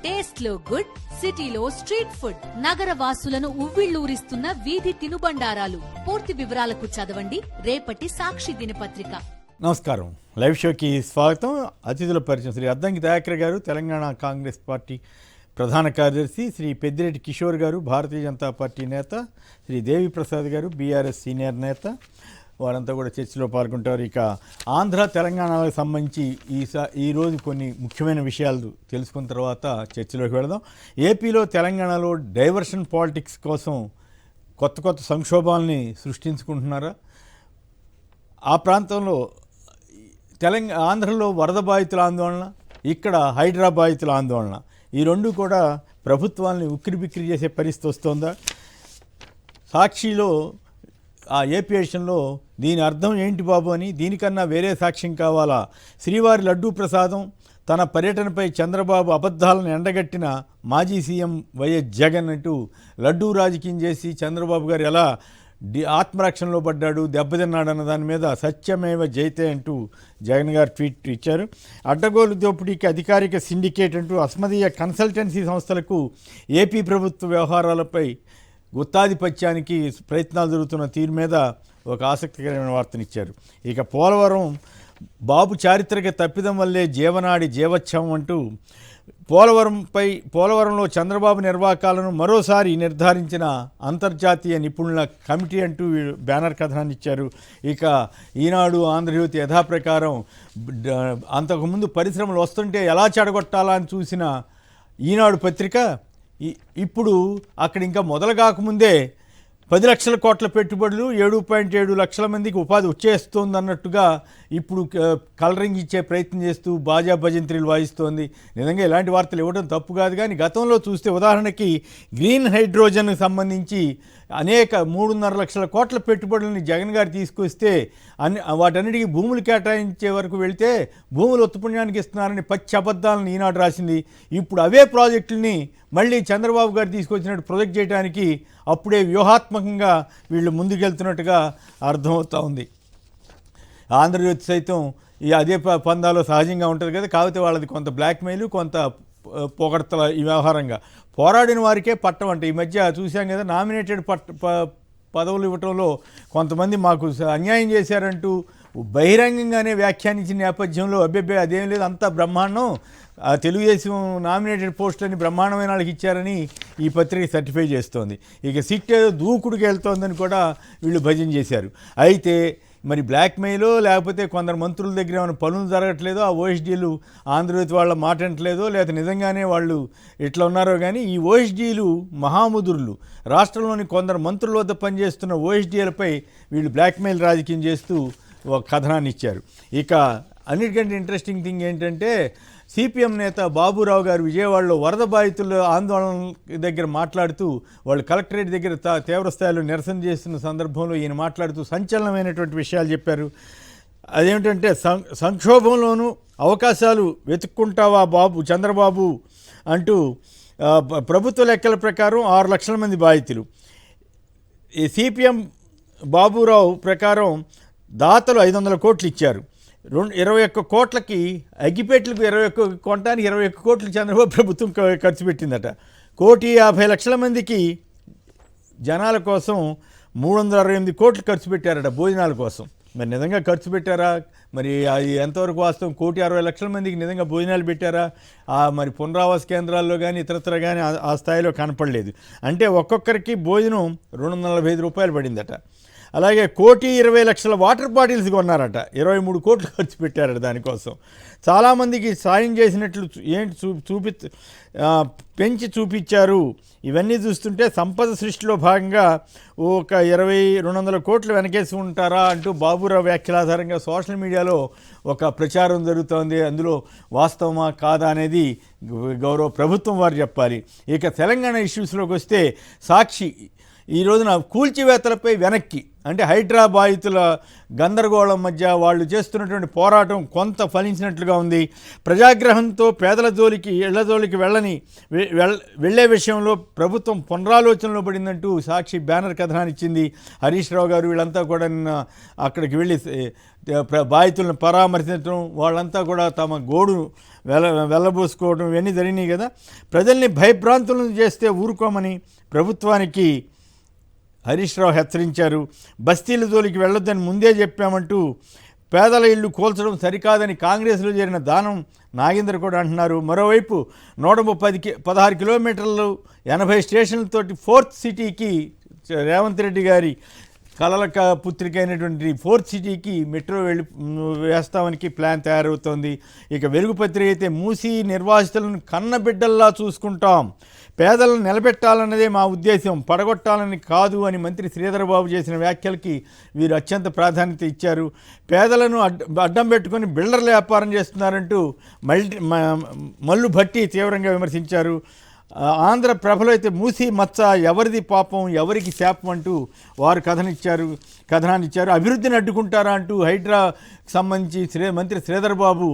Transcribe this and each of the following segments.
Taste లో good, సిటీలో street food, నగర వాసులను ఉవ్విళ్లూరిస్తున్న వీధి తినుబండారాలు. పూర్తి వివరాలకు చదవండి రేపటి సాక్షి దినపత్రిక. నమస్కారం, లైవ్ షోకి స్వాగతం. అతిథుల పరిచయం: శ్రీ అద్దంకి దయాకర్ గారు, తెలంగాణ కాంగ్రెస్ పార్టీ ప్రధాన కార్యదర్శి; శ్రీ పెద్దిరెడ్డి కిషోర్ గారు, భారతీయ జనతా పార్టీ నేత; శ్రీ దేవి ప్రసాద్ గారు, బీఆర్ఎస్ సీనియర్ నేత. వారంతా కూడా చర్చలో పాల్గొంటారు. ఇక ఆంధ్ర తెలంగాణలకు సంబంధించి ఈరోజు కొన్ని ముఖ్యమైన విషయాలు తెలుసుకున్న తర్వాత చర్చలోకి వెళదాం. ఏపీలో తెలంగాణలో డైవర్షన్ పాలిటిక్స్ కోసం కొత్త కొత్త సంక్షోభాలని సృష్టించుకుంటున్నారా? ఆ ప్రాంతంలో ఆంధ్రలో వరద బాధితుల ఆందోళన, ఇక్కడ హైడ్రా బాధితుల ఆందోళన, ఈ రెండు కూడా ప్రభుత్వాన్ని ఉక్కిరిబిక్కిరి చేసే పరిస్థితి వస్తుందా? సాక్షిలో ఆ ఏపీ ఎడిషన్లో దీని అర్థం ఏంటి బాబు అని, దీనికన్నా వేరే సాక్ష్యం కావాలా? శ్రీవారి లడ్డూ ప్రసాదం, తన పర్యటనపై చంద్రబాబు అబద్ధాలను ఎండగట్టిన మాజీ సీఎం వైఎస్ జగన్ అంటూ లడ్డూ రాజకీయం చేసి చంద్రబాబు గారు ఎలా ఆత్మరక్షణలో పడ్డాడు, దెబ్బతిన్నాడు అన్న దాని మీద సత్యమేవ జైతే అంటూ జగన్ గారు ట్వీట్ ఇచ్చారు. అడ్డగోలు దోపిడీకి అధికారిక సిండికేట్ అంటూ అస్మదీయ కన్సల్టెన్సీ సంస్థలకు ఏపీ ప్రభుత్వ వ్యవహారాలపై గుత్తాధిపత్యానికి ప్రయత్నాలు జరుగుతున్న తీరు మీద ఒక ఆసక్తికరమైన వార్తనిచ్చారు. ఇక పోలవరం బాబు చారిత్రక తప్పిదం వల్లే జీవనాడి జీవోత్సవం అంటూ పోలవరంలో చంద్రబాబు నిర్వాకాలను మరోసారి నిర్ధారించిన అంతర్జాతీయ నిపుణుల కమిటీ అంటూ బ్యానర్ కథనాన్ని ఇచ్చారు. ఇక ఈనాడు, ఆంధ్రజ్యోతి యథాప్రకారం అంతకుముందు పరిశ్రమలు వస్తుంటే ఎలా చెడగొట్టాలా అని చూసిన ఈనాడు పత్రిక ఇప్పుడు అక్కడ ఇంకా మొదలు కాకముందే 10 లక్షల కోట్ల పెట్టుబడులు, 7.7 లక్షల మందికి ఉపాధి వచ్చేస్తోంది అన్నట్టుగా ఇప్పుడు కలరింగ్ ఇచ్చే ప్రయత్నం చేస్తూ బాజా భజంత్రీలు వాయిస్తోంది. నిజంగా ఇలాంటి వార్తలు ఇవ్వడం తప్పు కాదు, కానీ గతంలో చూస్తే ఉదాహరణకి గ్రీన్ హైడ్రోజన్కి సంబంధించి అనేక 3.5 లక్షల కోట్ల పెట్టుబడులని జగన్ గారు తీసుకొస్తే వాటన్నిటికీ భూములు కేటాయించే వరకు వెళితే భూములు ఉత్పన్నానికి ఇస్తున్నారని పచ్చి అబద్ధాలను ఈనాడు రాసింది. ఇప్పుడు అవే ప్రాజెక్టులని మళ్ళీ చంద్రబాబు గారు తీసుకొచ్చినట్టు ప్రొజెక్ట్ చేయడానికి అప్పుడే వ్యూహాత్మకంగా వీళ్ళు ముందుకెళ్తున్నట్టుగా అర్థమవుతూ ఉంది. ఆంధ్రజ్యోతి సైతం అదే పందాలో సహజంగా ఉంటుంది కదా, కాకపోతే వాళ్ళది కొంత బ్లాక్మెయిల్, కొంత పొగడ్తల ఈ వ్యవహారంగా పోరాడిన వారికే పట్టం అంటే ఈ మధ్య చూసాం కదా, నామినేటెడ్ పదవులు ఇవ్వటంలో కొంతమంది మాకు అన్యాయం చేశారంటూ బహిరంగంగానే వ్యాఖ్యానించిన నేపథ్యంలో అబ్బెబ్బే అదేం లేదు, అంతా బ్రహ్మాండం, తెలుగుదేశం నామినేటెడ్ పోస్టులని బ్రహ్మాండమైన వాళ్ళకి ఇచ్చారని ఈ పత్రిక సర్టిఫై చేస్తోంది. ఇక సిట్ ఏదో దూకుడుకి వెళ్తోందని కూడా వీళ్ళు భజన చేశారు. అయితే మరి బ్లాక్మెయిలో లేకపోతే కొందరు మంత్రుల దగ్గర ఏమైనా పనులు జరగట్లేదో, ఆ ఓఎస్డీలు ఆంధ్రజ్యోతి వాళ్ళ మాట అంటలేదో, లేకపోతే నిజంగానే వాళ్ళు ఎట్లా ఉన్నారో కానీ ఈ ఓఎస్డీలు మహాముదురులు, రాష్ట్రంలోని కొందరు మంత్రుల వద్ద పనిచేస్తున్న ఓఎస్డీలపై వీళ్ళు బ్లాక్మెయిల్ రాజకీయం చేస్తూ ఒక కథనాన్ని ఇచ్చారు. ఇక అన్నిటికంటే ఇంట్రెస్టింగ్ థింగ్ ఏంటంటే, సిపిఎం నేత బాబురావు గారు విజయవాడలో వరద బాధితుల ఆందోళన దగ్గర మాట్లాడుతూ వాళ్ళు కలెక్టరేట్ దగ్గర తీవ్ర స్థాయిలో నిరసన చేస్తున్న సందర్భంలో ఈయన మాట్లాడుతూ సంచలనమైనటువంటి విషయాలు చెప్పారు. అదేమిటంటే, సంక్షోభంలోనూ అవకాశాలు వెతుక్కుంటావా బాబు చంద్రబాబు అంటూ ప్రభుత్వ లెక్కల ప్రకారం 6 లక్షల మంది బాధితులు. ఈ సిపిఎం బాబురావు ప్రకారం దాతలు 500 కోట్లు ఇచ్చారు. 21 కోట్లకి అగ్గిపేట్లకు 21 కొనడానికి 21 కోట్లు చంద్రబాబు ప్రభుత్వం ఖర్చు పెట్టిందట. 1,50,00,000 మందికి జనాల కోసం 368 కోట్లు ఖర్చు పెట్టారట భోజనాల కోసం. మరి నిజంగా ఖర్చు పెట్టారా? మరి అది ఎంతవరకు వాస్తవం? 1,60,00,000 మందికి నిజంగా భోజనాలు పెట్టారా? మరి పునరావాస కేంద్రాల్లో కానీ ఇతరత్ర కానీ ఆ స్థాయిలో కనపడలేదు. అంటే ఒక్కొక్కరికి భోజనం 245 రూపాయలు పడిందట. అలాగే 1,20,00,000 వాటర్ బాటిల్స్ కొన్నారట, 23 కోట్లు ఖర్చు పెట్టారట దానికోసం. చాలామందికి సాయం చేసినట్లు పెంచి చూపించారు. ఇవన్నీ చూస్తుంటే సంపద సృష్టిలో భాగంగా ఒక 200 కోట్లు వెనకేసి ఉంటారా అంటూ బాబురావు వ్యాఖ్యల ఆధారంగా సోషల్ మీడియాలో ఒక ప్రచారం జరుగుతోంది. అందులో వాస్తవమా కాదా అనేది గౌరవ ప్రభుత్వం వారు చెప్పాలి. ఇక తెలంగాణ ఇష్యూస్లోకి వస్తే సాక్షి ఈ రోజున కూల్చివేతలపై వెనక్కి అంటే హైడ్రా బాధితుల గందరగోళం మధ్య వాళ్ళు చేస్తున్నటువంటి పోరాటం కొంత ఫలించినట్లుగా ఉంది. ప్రజాగ్రహంతో పేదల జోలికి ఇళ్ల జోలికి వెళ్లే విషయంలో ప్రభుత్వం పునరాలోచనలో పడిందంటూ సాక్షి బ్యానర్ కథనాన్ని ఇచ్చింది. హరీష్ రావు గారు వీళ్ళంతా కూడా నిన్న అక్కడికి వెళ్ళి బాధితులను పరామర్శించడం, వాళ్ళంతా కూడా తమ గోడు వెళ్ళబోసుకోవడం ఇవన్నీ జరిగినాయి కదా. ప్రజల్ని భయభ్రాంతులను చేస్తే ఊరుకోమని ప్రభుత్వానికి హరీష్ రావు హెచ్చరించారు. బస్తీల జోలికి వెళ్ళొద్దని ముందే చెప్పామంటూ పేదల ఇళ్లు కూల్చడం సరికాదని కాంగ్రెస్లో చేరిన దానం నాగేంద్ర కూడా అంటున్నారు. మరోవైపు 116 కిలోమీటర్లు 80 స్టేషన్లతోటి ఫోర్త్ సిటీకి రేవంత్ రెడ్డి గారి కలల పుత్రిక అయినటువంటి ఫోర్త్ సిటీకి మెట్రో వేస్తామనికి ప్లాన్ తయారవుతోంది. ఇక వెలుగుపత్రిక అయితే మూసీ నిర్వాసితులను కన్నబిడ్డల్లా చూసుకుంటాం, పేదలను నిలబెట్టాలన్నదే మా ఉద్దేశం, పడగొట్టాలని కాదు అని మంత్రి శ్రీధర్ బాబు చేసిన వ్యాఖ్యలకి వీరు అత్యంత ప్రాధాన్యత ఇచ్చారు. పేదలను అడ్డం పెట్టుకొని బిల్డర్ల వ్యాపారం చేస్తున్నారంటూ మల్లు భట్టి తీవ్రంగా విమర్శించారు. ఆంధ్రప్రభలో అయితే మూసీ మచ్చ ఎవరిది పాపం ఎవరికి శాపం అంటూ వారు కథనాన్ని ఇచ్చారు. అభివృద్ధిని అడ్డుకుంటారా అంటూ హైడ్రాకు సంబంధించి మంత్రి శ్రీధర్ బాబు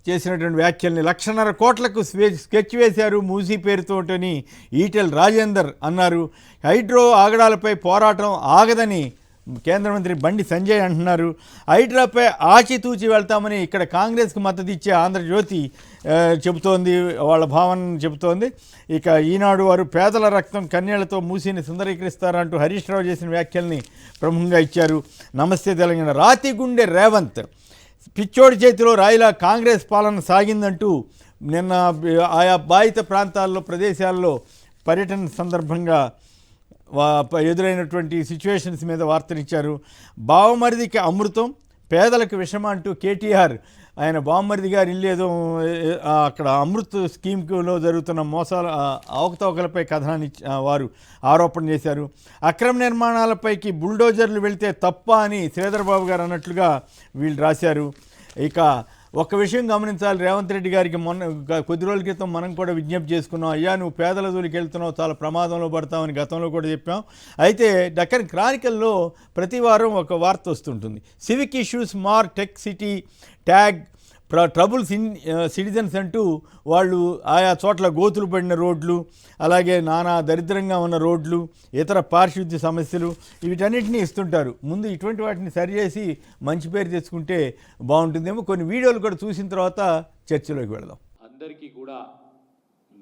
చేసినటువంటి వ్యాఖ్యల్ని 1.5 కోట్లకు స్కెచ్ వేశారు మూసీ పేరుతోటని ఈటెల్ రాజేందర్ అన్నారు. హైడ్రో ఆగడాలపై పోరాటం ఆగదని కేంద్ర మంత్రి బండి సంజయ్ అంటున్నారు. హైడ్రాపై ఆచితూచి వెళ్తామని ఇక్కడ కాంగ్రెస్కు మద్దతు ఇచ్చే ఆంధ్రజ్యోతి చెబుతోంది, వాళ్ళ భావన చెబుతోంది. ఇక ఈనాడు వారు పేదల రక్తం కన్యలతో మూసీని సుందరీకరిస్తారంటూ హరీష్ రావు చేసిన వ్యాఖ్యల్ని ప్రముఖంగా ఇచ్చారు. నమస్తే తెలంగాణ రాతిగుండె రేవంత్ పిచ్చోడి చేతిలో రాయిలా కాంగ్రెస్ పాలన సాగిందంటూ నిన్న ఆయా బాధిత ప్రాంతాల్లో ప్రదేశాల్లో పర్యటన సందర్భంగా ఎదురైనటువంటి సిచ్యువేషన్స్ మీద వార్తనిచ్చారు. బావమరిదికి అమృతం పేదలకు విషమ అంటూ కేటీఆర్ ఆయన బావమరిది గారు ఇల్లేదో అక్కడ అమృత్ స్కీమ్లో జరుగుతున్న మోసాల అవకతవకలపై కథనాన్ని వారు ఆరోపణ చేశారు. అక్రమ నిర్మాణాలపైకి బుల్డోజర్లు వెళ్తే తప్ప అని శ్రీధర్ బాబు గారు అన్నట్లుగా వీళ్ళు రాశారు. ఇక ఒక్క విషయం గమనించాలి, రేవంత్ రెడ్డి గారికి కొద్ది రోజుల క్రితం మనం కూడా విజ్ఞప్తి చేసుకున్నాం, అయ్యా నువ్వు పేదల జోలికి వెళ్తున్నావు చాలా ప్రమాదంలో పడతామని గతంలో కూడా చెప్పాం. అయితే డక్కన్ క్రానికల్లో ప్రతి వారం ఒక వార్త వస్తుంటుంది, సివిక్ ఇష్యూస్ మార్ tech city tag troubles in citizens అంటూ వాళ్ళు ఆయా చోట్ల గోతులు పడిన రోడ్లు, అలాగే నానా దరిద్రంగా ఉన్న రోడ్లు, ఇతర పారిశుద్ధ్య సమస్యలు వీటన్నిటినీ ఇస్తుంటారు. ముందు ఇటువంటి వాటిని సరిచేసి మంచి పేరు తెచ్చుకుంటే బాగుంటుందేమో. కొన్ని వీడియోలు కూడా చూసిన తర్వాత చర్చలోకి వెళదాం. అందరికీ కూడా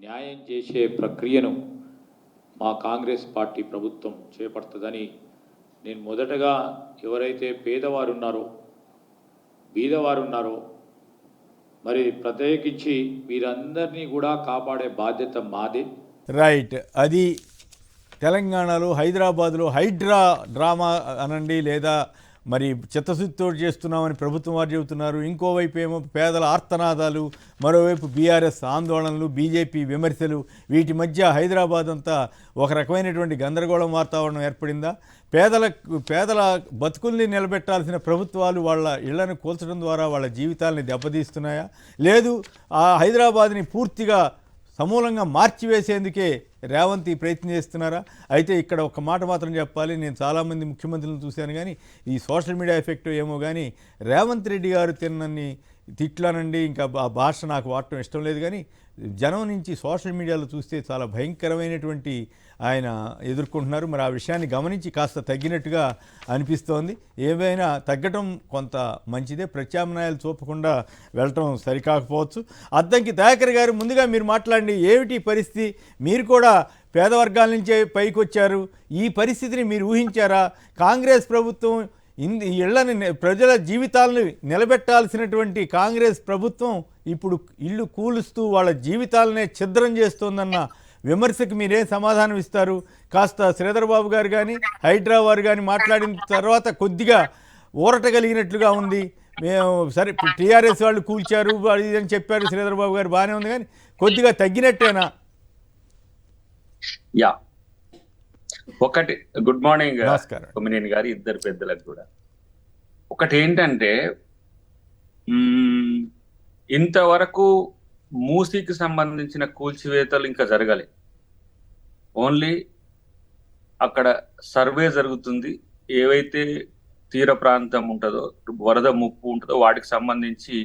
న్యాయం చేసే ప్రక్రియను మా కాంగ్రెస్ పార్టీ ప్రభుత్వం చేపడుతుందని నేను మొదటగా ఎవరైతే పేదవారు ఉన్నారో బీదవారు ఉన్నారో మరి ప్రత్యేకించి వీరందరినీ కూడా కాపాడే బాధ్యత మాదే. రైట్, అది తెలంగాణలో హైదరాబాద్లో హైడ్రా డ్రామా అనండి లేదా మరి చిత్తశుద్ధితో చేస్తున్నామని ప్రభుత్వం వారు చెబుతున్నారు. ఇంకోవైపు ఏమో పేదల ఆర్తనాదాలు, మరోవైపు బీఆర్ఎస్ ఆందోళనలు, బీజేపీ విమర్శలు, వీటి మధ్య హైదరాబాద్ అంతా ఒక రకమైనటువంటి గందరగోళం వాతావరణం ఏర్పడిందా? పేదల బతుకుల్ని నిలబెట్టాల్సిన ప్రభుత్వాలు వాళ్ళ ఇళ్లను కూల్చడం ద్వారా వాళ్ళ జీవితాలని దెబ్బతీస్తున్నాయా? లేదు ఆ హైదరాబాద్ని పూర్తిగా సమూలంగా మార్చివేసేందుకే రేవంత్ ఈ ప్రయత్నం చేస్తున్నారా? అయితే ఇక్కడ ఒక మాట మాత్రం చెప్పాలి, నేను చాలామంది ముఖ్యమంత్రులను చూశాను కానీ ఈ సోషల్ మీడియా ఎఫెక్ట్ ఏమో కానీ రేవంత్ రెడ్డి గారు తిన్నన్ని తిట్లనండి ఇంకా ఆ భాష నాకు వాడటం ఇష్టం లేదు, కానీ జనం నుంచి సోషల్ మీడియాలో చూస్తే చాలా భయంకరమైనటువంటి ఆయన ఎదుర్కొంటున్నారు. మరి ఆ విషయాన్ని గమనించి కాస్త తగ్గినట్టుగా అనిపిస్తోంది. ఏవైనా తగ్గటం కొంత మంచిదే, ప్రత్యామ్నాయాలు చూపకుండా వెళ్ళటం సరికాకపోవచ్చు. అద్దంకి దయాకర్ గారు, ముందుగా మీరు మాట్లాడండి, ఏమిటి పరిస్థితి? మీరు కూడా పేదవర్గాల నుంచే పైకి వచ్చారు, ఈ పరిస్థితిని మీరు ఊహించారా? కాంగ్రెస్ ప్రభుత్వం ఇళ్లని ప్రజల జీవితాలను నిలబెట్టాల్సినటువంటి కాంగ్రెస్ ప్రభుత్వం ఇప్పుడు ఇల్లు కూలుస్తూ వాళ్ళ జీవితాలనే ఛిద్రం చేస్తోందన్న విమర్శకు మీరేం సమాధానం ఇస్తారు? కాస్త శ్రీధర్ బాబు గారు కానీ హైడ్రా వారు కానీ మాట్లాడిన తర్వాత కొద్దిగా ఊరట కలిగినట్లుగా ఉంది. మేము సరే టీఆర్ఎస్ వాళ్ళు కూల్చారు అది అని చెప్పారు శ్రీధర్ బాబు గారు, బాగానే ఉంది, కానీ కొద్దిగా తగ్గినట్టేనా? యా, ఒకటి గుడ్ మార్నింగ్ నమస్కారం కొమ్మినేని గారి ఇద్దరు పెద్దలకు కూడా. ఒకటి ఏంటంటే ఇంతవరకు మూసీకి సంబంధించిన కూల్చివేతలు ఇంకా జరగాలి. ఓన్లీ అక్కడ సర్వే జరుగుతుంది. ఏవైతే తీర ప్రాంతం ఉంటుందో, వరద ముప్పు ఉంటుందో వాటికి సంబంధించి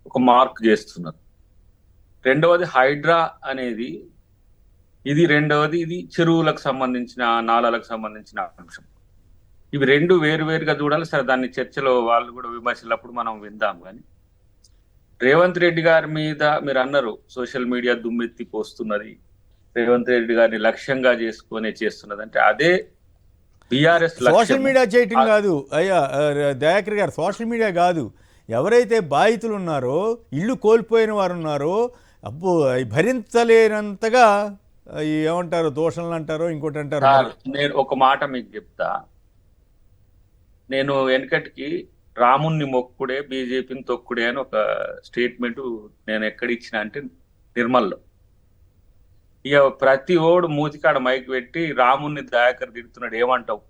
ఒక మార్క్ చేస్తున్నారు. రెండవది హైడ్రా అనేది రెండవది ఇది చెరువులకు సంబంధించిన, నాలాలకు సంబంధించిన అంశం. ఇవి రెండు వేరుగా చూడాలి. సరే, దాన్ని చర్చలో వాళ్ళు కూడా విమర్శలప్పుడు మనం విందాం. కానీ రేవంత్ రెడ్డి గారి మీద మీరు అన్నారు సోషల్ మీడియా దుమ్మెత్తి పోస్తున్నది, రేవంత్ రెడ్డి గారిని లక్ష్యంగా చేసుకునే చేస్తున్నది అంటే అదే బీఆర్ఎస్ సోషల్ మీడియా చేయటం కాదు అయ్యా దయాకర్ గారు, సోషల్ మీడియా కాదు. ఎవరైతే బాధితులు ఉన్నారో, ఇల్లు కోల్పోయిన వారు ఉన్నారో, అబ్బో భరించలేనంతగా ఏమంటారు, దోషణలు అంటారో ఇంకోటి అంటారు. నేను ఒక మాట మీకు చెప్తా. నేను వెనకటికి రాముణ్ణి మొక్కుడే బీజేపీని తొక్కుడే అని ఒక స్టేట్మెంట్ నేను ఎక్కడ ఇచ్చిన అంటే నిర్మల్లో. ఇక ప్రతి ఓడు మూతికాడ మైక్ పెట్టి రాముణ్ణి దయాకర్ తిడుతున్నాడు ఏమంటావు,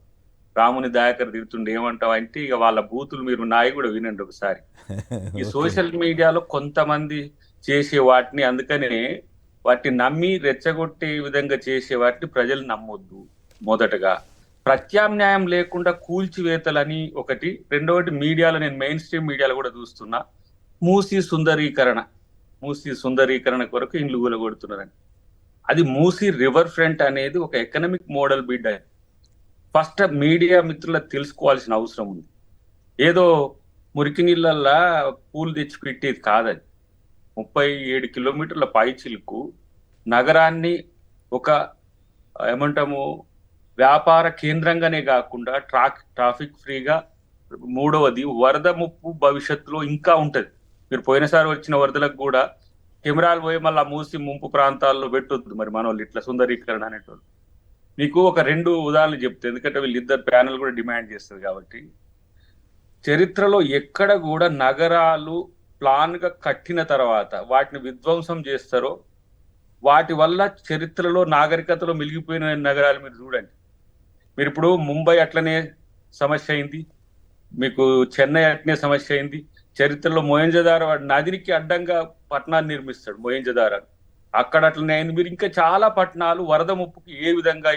రాముని దయాకర్ తిడుతుండే ఏమంటావు అంటే ఇక వాళ్ళ బూతులు మీరు నాయి కూడా వినండి ఒకసారి. ఈ సోషల్ మీడియాలో కొంతమంది చేసే వాటిని, అందుకనే వాటిని నమ్మి రెచ్చగొట్టే విధంగా చేసే వాటిని ప్రజలు నమ్మొద్దు. మొదటగా ప్రత్యామ్నాయం లేకుండా కూల్చివేతలని ఒకటి. రెండవది మీడియాలో, నేను మెయిన్ స్ట్రీమ్ మీడియాలో కూడా చూస్తున్నా, మూసీ సుందరీకరణ కొరకు ఇండ్లు కూలగొడుతున్నారని. అది మూసీ రివర్ ఫ్రంట్ అనేది ఒక economic model bid. First media మిత్రులకు తెలుసుకోవాల్సిన అవసరం ఉంది. ఏదో మురికి నీళ్ళల్లా పూలు తెచ్చి పెట్టేది కాదది. 37 కిలోమీటర్ల పైచిలుకు నగరాన్ని ఒక ఏమంటాము వ్యాపార కేంద్రంగానే కాకుండా ట్రాఫిక్ ఫ్రీగా. మూడవది వరద ముప్పు భవిష్యత్తులో ఇంకా ఉంటది. మీరు పోయినసారి వచ్చిన వరదలకు కూడా కెమెరాలు పోయి మళ్ళీ మూసి ముంపు ప్రాంతాల్లో పెట్టొద్దు. మరి మన వాళ్ళు ఇట్లా సుందరీకరణ అనేటోళ్ళు. మీకు ఒక 2 ఉదాహరణలు చెప్తే, ఎందుకంటే వీళ్ళిద్దరు ప్యానల్ కూడా డిమాండ్ చేస్తారు కాబట్టి. చరిత్రలో ఎక్కడ కూడా నగరాలు ప్లాన్ గా కట్టిన తర్వాత వాటిని విధ్వంసం చేస్తారో వాటి వల్ల చరిత్రలో నాగరికతలో మిలిగిపోయిన నగరాలు మీరు చూడండి. మీరు ఇప్పుడు ముంబై అట్లనే సమస్య అయింది, మీకు చెన్నై అట్లనే సమస్య అయింది. చరిత్రలో మొహంజదారో నదికి అడ్డంగా పట్టణాన్ని నిర్మిస్తాడు మొహంజదారో, అక్కడ అట్లనే అయింది. మీరు ఇంకా చాలా పట్టణాలు వరద ముప్పుకి ఏ విధంగా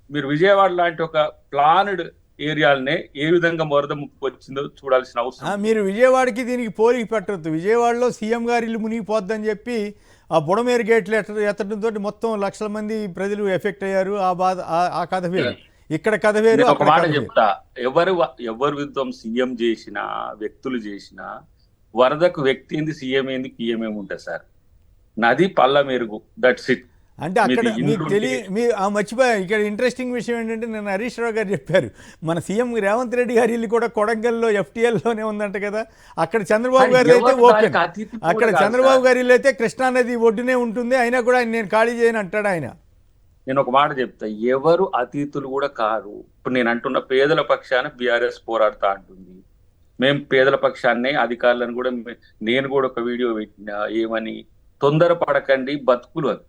మీరు విజయవాడ లాంటి ఒక ప్లాన్డ్ ఏరియాలనే ఏ విధంగా వరద ముప్పు వచ్చిందో చూడాల్సిన అవసరం. మీరు విజయవాడకి దీనికి పోలికి పెట్టద్దు. విజయవాడలో సీఎం గారి ఇల్లు మునిగిపోద్దని చెప్పి ఆ బుడమేరు గేట్లు ఎత్తడంతో మొత్తం లక్షల మంది ప్రజలు ఎఫెక్ట్ అయ్యారు. ఆ బాధ, ఆ కథ వేరు, ఇక్కడ కథ వేరు. ఒక మాట చెప్తా, ఎవరు విధ్వం సీఎం చేసినా, వ్యక్తులు చేసినా, వరదకు వ్యక్తి ఏంది, సీఎం ఏంది, పిఎం ఏమి ఉంటుంది సార్. నది పల్ల మెరుగు, దట్స్ ఇట్. అంటే అక్కడ మీకు మర్చిపోయా. ఇక్కడ ఇంట్రెస్టింగ్ విషయం ఏంటంటే, నేను హరీష్ రావు గారు చెప్పారు, మన సీఎం రేవంత్ రెడ్డి గారి ఇల్లు కూడా కొడంగల్లో FTLలోనే ఉందంట కదా. అక్కడ చంద్రబాబు గారి అయితే ఓపెన్, అక్కడ చంద్రబాబు గారి ఇల్లు అయితే కృష్ణానది ఒడ్డునే ఉంటుంది, అయినా కూడా నేను ఖాళీ చేయను అంటాడు ఆయన. నేను ఒక మాట చెప్తా, ఎవరు అతిథులు కూడా కారు. ఇప్పుడు నేను అంటున్న పేదల పక్షాన బీఆర్ఎస్ పోరాడుతా అంటుంది. మేము పేదల పక్షాన్నే, అధికారులను కూడా నేను కూడా ఒక వీడియో పెట్టినా, ఏమని తొందరపడకండి బతుకులు అని.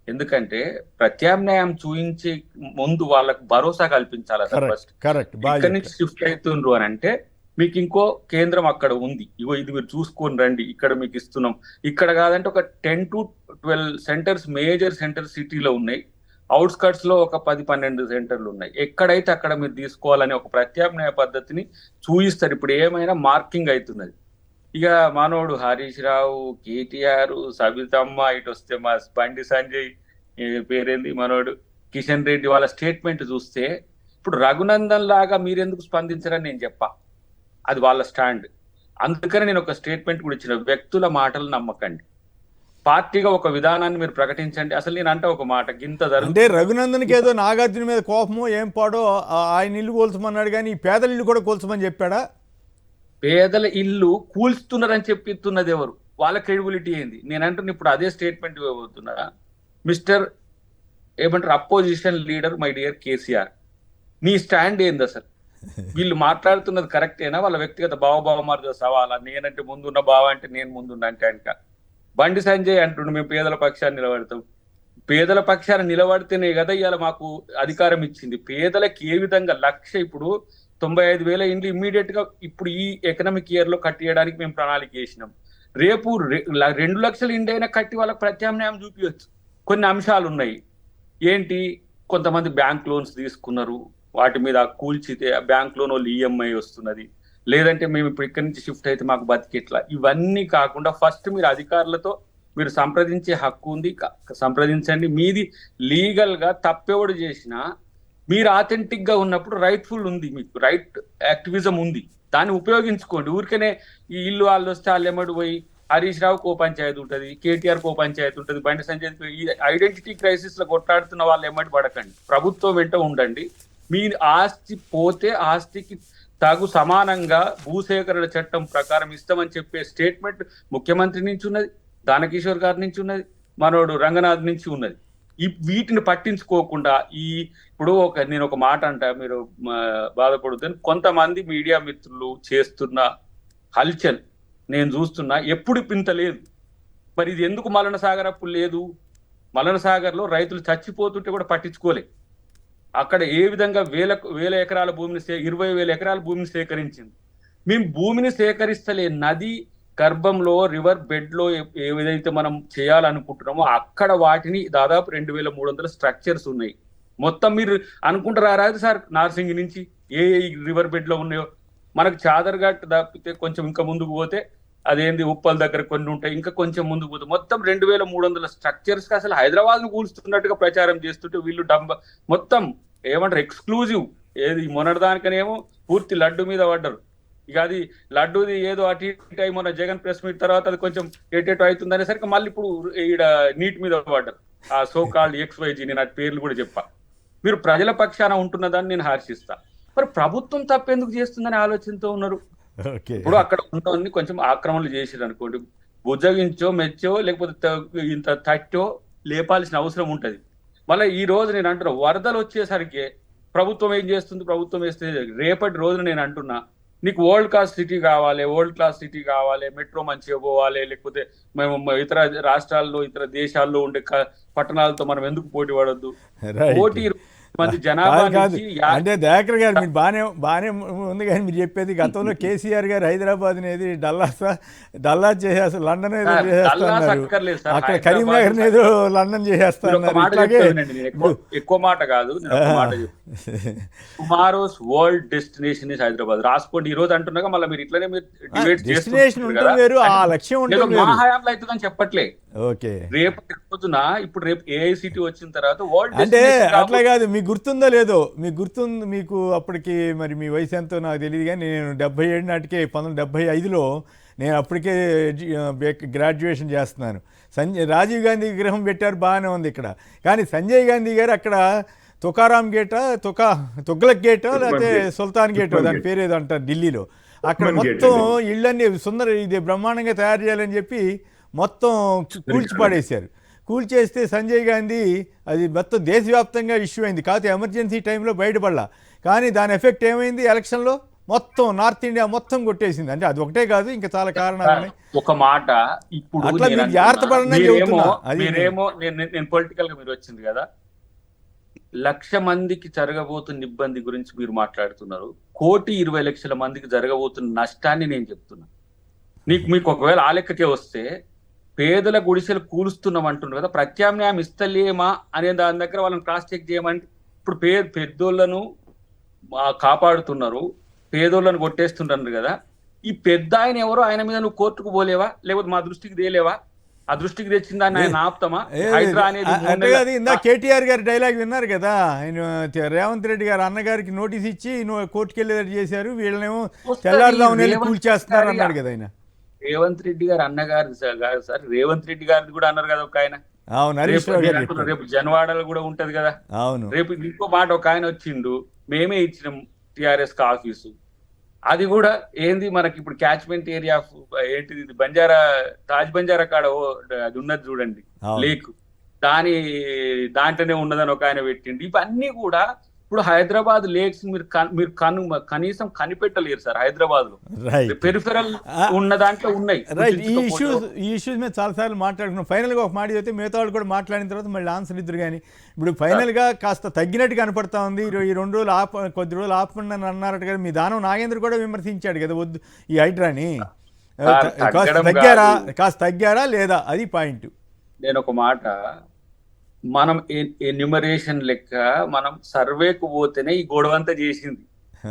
ఎందుకంటే ప్రత్యామ్నాయం చూయించే ముందు వాళ్ళకు భరోసా కల్పించాలి. ఇక్కడి నుంచి షిఫ్ట్ అవుతుండ్రు అని అంటే మీకు ఇంకో కేంద్రం అక్కడ ఉంది, ఇగో ఇది మీరు చూసుకొని రండి, ఇక్కడ మీకు ఇస్తున్నాం. ఇక్కడ కాదంటే ఒక 10 to 12 సెంటర్స్, మేజర్ సెంటర్స్ సిటీలో ఉన్నాయి. అవుట్స్కట్స్ లో ఒక 10-12 సెంటర్లు ఉన్నాయి. ఎక్కడైతే అక్కడ మీరు తీసుకోవాలని ఒక ప్రత్యామ్నాయ పద్ధతిని చూయిస్తారు. ఇప్పుడు ఏమైనా మార్కింగ్ అవుతున్నది. ఇక మనోడు హరీష్ రావు, కేటీఆర్, సబితమ్మ, ఇటు వస్తే మా బండి సంజయ్, పేరేంది మనోడు కిషన్ రెడ్డి, వాళ్ళ స్టేట్మెంట్ చూస్తే ఇప్పుడు రఘునందన్ లాగా మీరెందుకు స్పందించరని నేను చెప్పా. అది వాళ్ళ స్టాండ్. అందుకని నేను ఒక స్టేట్మెంట్ కూడా ఇచ్చిన, వ్యక్తుల మాటలు నమ్మకండి, పార్టీగా ఒక విధానాన్ని మీరు ప్రకటించండి. అసలు నేను అంటే ఒక మాట గింత అంటే రఘునందన్కి ఏదో నాగార్జున మీద కోపమో ఏం పాడో ఆయన ఇల్లు కూల్చమన్నాడు, కానీ పేదల ఇల్లు కూడా కూల్చమని చెప్పాడా? పేదల ఇల్లు కూల్చుతున్నారని చెప్పిస్తున్నది ఎవరు? వాళ్ళ క్రెడిబిలిటీ ఏంది? నేను అంటున్నా ఇప్పుడు అదే స్టేట్మెంట్ ఇవ్వబోతున్నా. మిస్టర్ ఏమంటారు opposition leader my dear KCR, నీ స్టాండ్ ఏంది అసలు? వీళ్ళు మాట్లాడుతున్నది కరెక్టేనా? వాళ్ళ వ్యక్తిగత భావమార్గ సవాలా? నేనంటే ముందున్న భావ అంటే నేను ముందున్నా అంటే అంట. బండి సంజయ్ అంటుండే మేము పేదల పక్షాన్ని నిలబడతాం. పేదల పక్షాన్ని నిలబడితేనే కదా ఇవాళ మాకు అధికారం ఇచ్చింది. పేదలకు ఏ విధంగా ఇప్పుడు 95,000 ఇండ్లు ఇమ్మీడియట్ గా ఇప్పుడు ఈ ఎకనామిక్ ఇయర్ లో కట్టియడానికి మేము ప్రణాళిక చేసినాం. రేపు 2 లక్షల ఇండ్లు అయినా కట్టి వాళ్ళకి ప్రత్యామ్నాయం చూపించవచ్చు. కొన్ని అంశాలు ఉన్నాయి. ఏంటి? కొంతమంది బ్యాంక్ లోన్స్ తీసుకున్నారు, వాటి మీద కూల్చితే ఆ బ్యాంక్ లోన్ వాళ్ళు ఈఎంఐ వస్తున్నది, లేదంటే మేము ఇప్పుడు ఇక్కడి నుంచి షిఫ్ట్ అయితే మాకు బతికిట్లా. ఇవన్నీ కాకుండా ఫస్ట్ మీరు అధికారులతో మీరు సంప్రదించే హక్కు ఉంది, సంప్రదించండి. మీది లీగల్ గా తప్పెవడు చేసినా మీరు ఆథెంటిక్ గా ఉన్నప్పుడు రైట్ఫుల్ ఉంది, మీకు రైట్ యాక్టివిజం ఉంది, దాన్ని ఉపయోగించుకోండి. ఊరికనే ఈ ఇల్లు వాళ్ళు వస్తే వాళ్ళు ఎమ్మడి పోయి హరీష్ రావు కో పంచాయతీ ఉంటుంది, కేటీఆర్ కో పంచాయతీ ఉంటుంది, బండి సంజయ్ ఈ ఐడెంటిటీ క్రైసిస్ లో కొట్లాడుతున్న వాళ్ళు ఎమ్మడి పడకండి. ప్రభుత్వం వెంట ఉండండి. మీ ఆస్తి పోతే ఆస్తికి తగు సమానంగా భూసేకరణ చట్టం ప్రకారం ఇస్తామని చెప్పే స్టేట్మెంట్ ముఖ్యమంత్రి నుంచి ఉన్నది, దానకిషోర్ గారి నుంచి ఉన్నది, మనోడు రంగనాథ్ నుంచి ఉన్నది. వీటిని పట్టించుకోకుండా ఇప్పుడు నేను ఒక మాట అంటా, మీరు బాధపడుతుంది. కొంతమంది మీడియా మిత్రులు చేస్తున్న హల్చల్ నేను చూస్తున్నా, ఎప్పుడు పింత లేదు. మరి ఇది ఎందుకు మలన సాగర్ అప్పుడు లేదు? మలన సాగర్ లో రైతులు చచ్చిపోతుంటే కూడా పట్టించుకోలే. అక్కడ ఏ విధంగా వేల ఎకరాల భూమిని 20,000 ఎకరాల భూమిని సేకరించింది. మేము భూమిని సేకరిస్తలే, నది గర్భంలో రివర్ బెడ్ లో ఏదైతే మనం చేయాలనుకుంటున్నామో అక్కడ వాటిని దాదాపు 2,300 స్ట్రక్చర్స్ ఉన్నాయి. మొత్తం మీరు అనుకుంటారా రాదు సార్, నార్సింగి నుంచి ఏ రివర్ బెడ్ లో ఉన్నాయో మనకు చాదర్ఘాట్ తప్పితే కొంచెం ఇంకా ముందుకు పోతే అదేంది ఉప్పల్ దగ్గర కొన్ని ఉంటాయి, ఇంకా కొంచెం ముందుకు పోతే మొత్తం 2,300 స్ట్రక్చర్స్ కి అసలు హైదరాబాద్ ను కూల్స్తున్నట్టుగా ప్రచారం చేస్తుంటే వీళ్ళు మొత్తం ఏమంటారు ఎక్స్క్లూజివ్. ఏది మొన్నటిదానికనేమో పూర్తి లడ్డు మీద పడ్డారు. ఇక అది లడ్డూది ఏదో అటు ఇటు మొన్న జగన్ ప్రెస్ మీట్ తర్వాత అది కొంచెం ఎటేటో అవుతుంది అనేసరికి మళ్ళీ ఇప్పుడు ఈడ నీట్ మీద పడ్డారు. ఆ సో కాల్డ్ XYG, నేను ఆ పేర్లు కూడా చెప్పా. మీరు ప్రజల పక్షాన ఉంటున్నదాన్ని నేను హర్షిస్తా. మరి ప్రభుత్వం తప్పెందుకు చేస్తుందని ఆలోచనతో ఉన్నారు. ఇప్పుడు అక్కడ ఉన్నవన్నీ కొంచెం ఆక్రమణలు చేసిరు అనుకోండి, బుజ్జగించో మెచ్చో లేకపోతే ఇంత తట్టో లేపాల్సిన అవసరం ఉంటది. మళ్ళీ ఈ రోజు నేను అంటున్నా, వరదలు వచ్చేసరికి ప్రభుత్వం ఏం చేస్తుంది, ప్రభుత్వం వేస్తే రేపటి రోజున నేను అంటున్నా, నీకు వరల్డ్ క్లాస్ సిటీ కావాలి, మెట్రో మంచిగా పోవాలి, లేకపోతే మేము ఇతర రాష్ట్రాల్లో ఇతర దేశాల్లో ఉండే పట్టణాలతో మనం ఎందుకు పోటీ పడొద్దు? పోటీ మంది జనాభా అంటే దయాకర్ గారు మీరు బాగానే ఉంది, కానీ మీరు చెప్పేది గతంలో కేసీఆర్ గారు హైదరాబాద్ అనేది డల్లా చేసేస్తారు, లండన్ ఏదో చేసేస్తున్నారు, అక్కడ కరీంనగర్ ఏదో లండన్ చేసేస్తున్నారు. ఎక్కువ మాట కాదు, tomorrow's world destination is Hyderabad. రాసుకోండి. ఈ రోజు అంటున్నాగా మళ్ళీ మీరు ఇట్లనే డెస్టినేషన్ ఉంటుంది, ఆ లక్ష్యం ఉంటుంది. మా హయాంలో అవుతుందని చెప్పట్లే. ఓకే, రేపటి రోజున ఇప్పుడు రేపు AICT వచ్చిన తర్వాత వరల్డ్ అంటే అట్లా కాదు. మీకు గుర్తుందో లేదో, మీకు అప్పటికి మరి మీ వయసు ఎంతో నాకు తెలియదు, కానీ నేను 77 నాటికే 1975లో నేను అప్పటికే గ్రాడ్యుయేషన్ చేస్తున్నాను. రాజీవ్ గాంధీ విగ్రహం పెట్టారు, బాగానే ఉంది ఇక్కడ. కానీ సంజయ్ గాంధీ గారు అక్కడ తుకారాం గేటా తుగ్లక్ గేటో లేకపోతే సుల్తాన్ గేటో దాని పేరు ఏదో అంటారు ఢిల్లీలో, అక్కడ మొత్తం ఇళ్ళన్నీ ఇది బ్రహ్మాండంగా తయారు చేయాలని చెప్పి మొత్తం కూల్చిపాడేశారు. కూల్చేస్తే సంజయ్ గాంధీ అది మొత్తం దేశవ్యాప్తంగా ఇష్యూ అయింది. కాకపోతే ఎమర్జెన్సీ టైంలో బయటపడలా. కానీ దాని ఎఫెక్ట్ ఏమైంది, ఎలక్షన్లో మొత్తం నార్త్ ఇండియా మొత్తం కొట్టేసింది. అంటే అది ఒకటే కాదు, ఇంకా చాలా కారణాలు ఉన్నాయి. ఒక మాట ఇప్పుడు అట్లా మీరు జాగ్రత్త పడని మీరేమో నేను పొలిటికల్ గా మీరు వచ్చింది కదా, 1,00,000 మందికి జరగబోతున్న ఇబ్బంది గురించి మీరు మాట్లాడుతున్నారు. 1,20,00,000 మందికి జరగబోతున్న నష్టాన్ని నేను చెప్తున్నా. మీకు ఒకవేళ ఆ లెక్కకే వస్తే పేదల గుడిసెలు కూలుస్తున్నాం అంటున్నారు కదా, ప్రత్యామ్నాయం ఇస్తలేమా అనే దాని దగ్గర వాళ్ళని క్రాస్ చెక్ చేయమంటే, ఇప్పుడు పెద్దోళ్ళను కాపాడుతున్నారు, పేదోళ్ళను కొట్టేస్తుంటారు కదా, ఈ పెద్ద ఆయన ఎవరో, ఆయన మీద నువ్వు కోర్టుకు పోలేవా, లేకపోతే మా దృష్టికి తేలేవా? ఆ దృష్టికి తెచ్చిన దాన్ని ఆయన ఆపుతామా? హైడ్రా అనేది ఇందా కేటీఆర్ గారి డైలాగ్ విన్నారు కదా, ఆయన రేవంత్ రెడ్డి గారు అన్నగారికి నోటీస్ ఇచ్చి కోర్టుకు వెళ్ళేటట్టు చేశారు, వీళ్ళనేమో తెల్లారుదామని కూల్చేస్తున్నారు అన్నాడు కదా ఆయన. రేవంత్ రెడ్డి గారు అన్నగారు సార్, రేవంత్ రెడ్డి గారిది కూడా అన్నారు కదా ఒక ఆయన. అవును, రేపు జనవాడలో కూడా ఉంటది కదా. అవును, రేపు ఇంకో మాట ఒక ఆయన వచ్చిండు, మేమే ఇచ్చినాం TRS కి ఆఫీసు. అది కూడా ఏంది మనకి ఇప్పుడు క్యాచ్మెంట్ ఏరియా ఏంటిది, తాజ్ బంజారా కాడ అది ఉన్నది చూడండి లేక్, దాంట్లోనే ఉన్నదని ఒక ఆయన పెట్టిండు. ఇవన్నీ కూడా ఇప్పుడు హైదరాబాద్ లేక్స్ మీరు కనీసం కనిపెట్టలేరు సార్. హైదరాబాద్ లో పెరిఫెరల్ ఉన్న దాంట్లో ఉన్నాయి. ఈ ఇష్యూస్ మీద చాలాసార్లు మాట్లాడుకున్నాం. ఫైనల్ గా ఒక మాట చెప్తే మిగతా వాళ్ళు కూడా మాట్లాడిన తర్వాత మళ్ళీ ఆన్సర్ ఇద్దరు. కానీ ఇప్పుడు ఫైనల్ గా కాస్త తగ్గినట్టు కనపడతా ఉంది. ఈ 2 రోజులు కొద్ది రోజులు ఆపండి అని అన్నారట కదా. మీ దానం నాగేంద్ర కూడా విమర్శించాడు కదా వద్దు ఈ హైడ్రాని. కాస్త తగ్గారా లేదా, అది పాయింట్. నేను ఒక మాట, మనం ఎన్యూమరేషన్ లెక్క మనం సర్వేకు పోతేనే ఈ గొడవంతా చేసింది,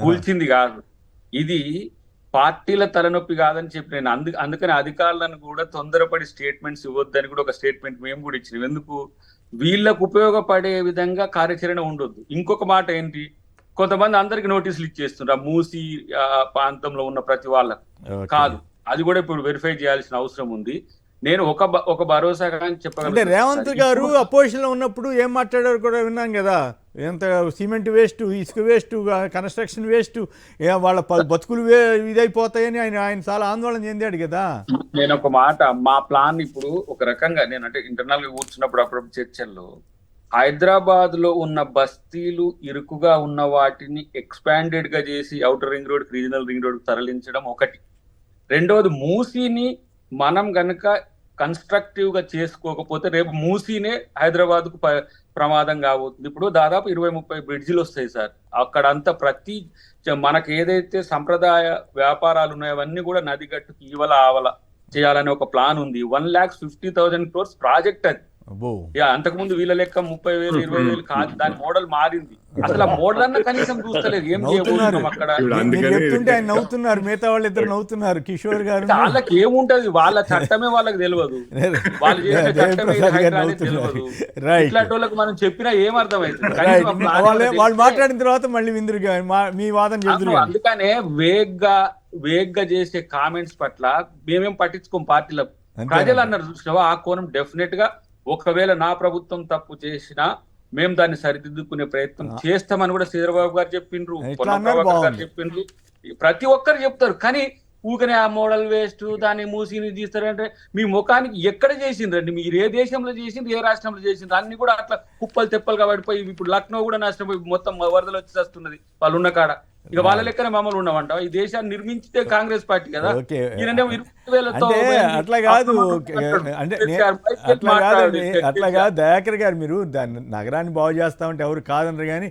కూల్చింది కాదు. ఇది పార్టీల తలనొప్పి కాదని చెప్పి నేను అందుకని అధికారులను కూడా తొందరపడి స్టేట్మెంట్స్ ఇవ్వద్దని కూడా ఒక స్టేట్మెంట్ మేము కూడా ఇచ్చినాం. ఎందుకు, వీళ్ళకు ఉపయోగపడే విధంగా కార్యాచరణ ఉండొద్దు. ఇంకొక మాట ఏంటి, కొంతమంది అందరికి నోటీసులు ఇచ్చేస్తున్నారు మూసి ప్రాంతంలో ఉన్న ప్రతి వాళ్ళకు. కాదు, అది కూడా ఇప్పుడు వెరిఫై చేయాల్సిన అవసరం ఉంది. నేను ఒక భరోసాగా చెప్పగలను. అంటే రేవంత్ గారు అపోజిషన్ లో ఉన్నప్పుడు ఏం మాట్లాడారు కూడా విన్నాం కదా, ఎంత సిమెంట్ వేస్ట్, ఇసుక వేస్ట్, కన్స్ట్రక్షన్ వేస్ట్, వాళ్ళ బతుకులు ఇదైపోతాయని ఆయన చాలా ఆందోళన చెందాడు కదా. నేను ఒక మాట, మా ప్లాన్ ఇప్పుడు ఒక రకంగా నేను అంటే ఇంటర్నల్ గా కూర్చున్నప్పుడు అప్పుడు చర్చల్లో హైదరాబాద్ లో ఉన్న బస్తీలు ఇరుకుగా ఉన్న వాటిని ఎక్స్పాండెడ్ గా చేసి outer ring road, regional ring road తరలించడం ఒకటి. రెండవది, మూసీని మనం గనక కన్స్ట్రక్టివ్ గా చేసుకోకపోతే రేపు మూసీనే హైదరాబాద్ కు ప్రమాదం కాబోతుంది. ఇప్పుడు దాదాపు 20-30 బ్రిడ్జిలు వస్తాయి సార్. అక్కడంతా ప్రతి మనకు ఏదైతే సంప్రదాయ వ్యాపారాలు ఉన్నాయో అవన్నీ కూడా నది గట్టుకు ఈవల ఆవల చేయాలనే ఒక ప్లాన్ ఉంది. 1,50,000 crores ప్రాజెక్ట్ అది. అంతకు ముందు వీళ్ళ లెక్క 30,000, 20,000 కాదు, దాని మోడల్ మారింది. అసలు ఆ మోడల్ అన్న కనీసం చూస్తలేదు. ఏం చేయబోతున్నాం అక్కడ? ఆయన నవ్వుతున్నారు, మిగతా వాళ్ళు ఇద్దరు నవ్వుతున్నారు. కిషోర్ గారు వాళ్ళకి ఏముంటది, వాళ్ళ చట్టమే వాళ్ళకి తెలియదు, వాళ్ళు చేసిన చట్టమే తెలియదు. ఇట్లాంటి వాళ్ళకి మనం చెప్పినా ఏమర్థమైంది? వాళ్ళు మాట్లాడిన తర్వాత మళ్ళీ విందురు మీ వాదన చెబుతున్నారు. అందుకనే వేగ్గా చేసే కామెంట్స్ పట్ల మేమేం పట్టించుకోం. పార్టీల ప్రజలు అన్నారు చూసినావా, ఆ కోణం డెఫినెట్ గా ఒకవేళ నా ప్రభుత్వం తప్పు చేసినా మేము దాన్ని సరిదిద్దుకునే ప్రయత్నం చేస్తామని కూడా చంద్రబాబు గారు చెప్పిండ్రు, పొన్నప్రభాకర్ గారు చెప్పిండ్రు, ప్రతి ఒక్కరు చెప్తారు. కానీ ఊకనే ఆ మోడల్ వేస్ట్, దాన్ని మూసిని తీస్తారంటే మీ ముఖానికి ఎక్కడ చేసిండ్రండి? మీరు ఏ దేశంలో చేసిండ్రు, ఏ రాష్ట్రంలో చేసిండ్రు? అన్ని కూడా అట్లా కుప్పలు తెప్పలుగా పడిపోయి ఇప్పుడు లక్నో కూడా నష్టపోయి మొత్తం వరదలు వచ్చి వస్తున్నది వాళ్ళు ఉన్న కాడ. ఇక వాళ్ళ లెక్కనే మమ్మల్ని ఉన్నామంట. ఈ దేశాన్ని నిర్మించిందే కాంగ్రెస్ పార్టీ కదా. అట్లా కాదు, అట్లా కాదు దయాకర్ గారు, మీరు దాన్ని నగరాన్ని బాగు చేస్తామంటే ఎవరు కాదనరు. కానీ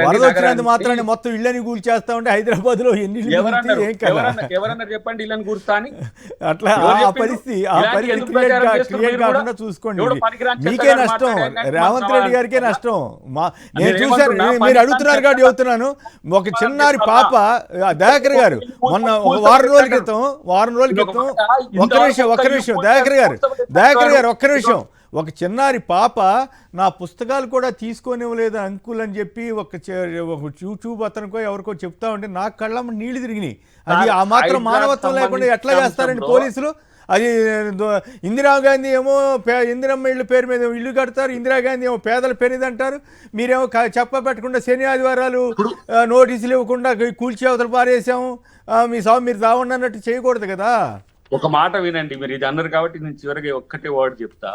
వరద వచ్చినంత మాత్రాన్ని మొత్తం ఇళ్ళని కూల్చేస్తా ఉంటే హైదరాబాద్ లో ఎన్ని ఎవరన్నా చెప్పండి ఇళ్ళని కూర్చా అని. అట్లా ఆ పరిస్థితి క్రియేట్ కాకుండా చూసుకోండి. మీకే నష్టం, రేవంత్ రెడ్డి గారికే నష్టం. నేను చూశాను, మీరు అడుగుతున్నారు కాబట్టి చెబుతున్నాను. ఒక చిన్నారి పాప, దయాకర్ గారు మొన్న వారం రోజుల క్రితం ఒక్క నిమిషం దయాకర్ గారు ఒక్క నిమిషం, ఒక చిన్నారి పాప నా పుస్తకాలు కూడా తీసుకొనివ్వలేదు అంకుల్ అని చెప్పి ఒక చూపు అతనికో ఎవరికో చెప్తా ఉంటే నాకు కళ్ళమ్మ నీళ్లు తిరిగినాయి. అది ఆ మాత్రం మానవత్వం లేకుండా ఎట్లా చేస్తారండి పోలీసులు? అది ఇందిరాగాంధీ ఏమో ఇందిరమ్మ ఇళ్ళ పేరు మీద ఇల్లు కడతారు, ఇందిరాగాంధీ ఏమో పేదల పేరుది అంటారు. మీరేమో చెప్పబెట్టకుండా శని ఆదివారాలు నోటీసులు ఇవ్వకుండా కూల్చి అవతల పారేసాము, మీ సాగు మీరు రావండి అన్నట్టు చేయకూడదు కదా. ఒక మాట వినండి, మీరు ఇది అన్నారు కాబట్టి నేను చివరికి ఒక్కటే వర్డ్ చెప్తా.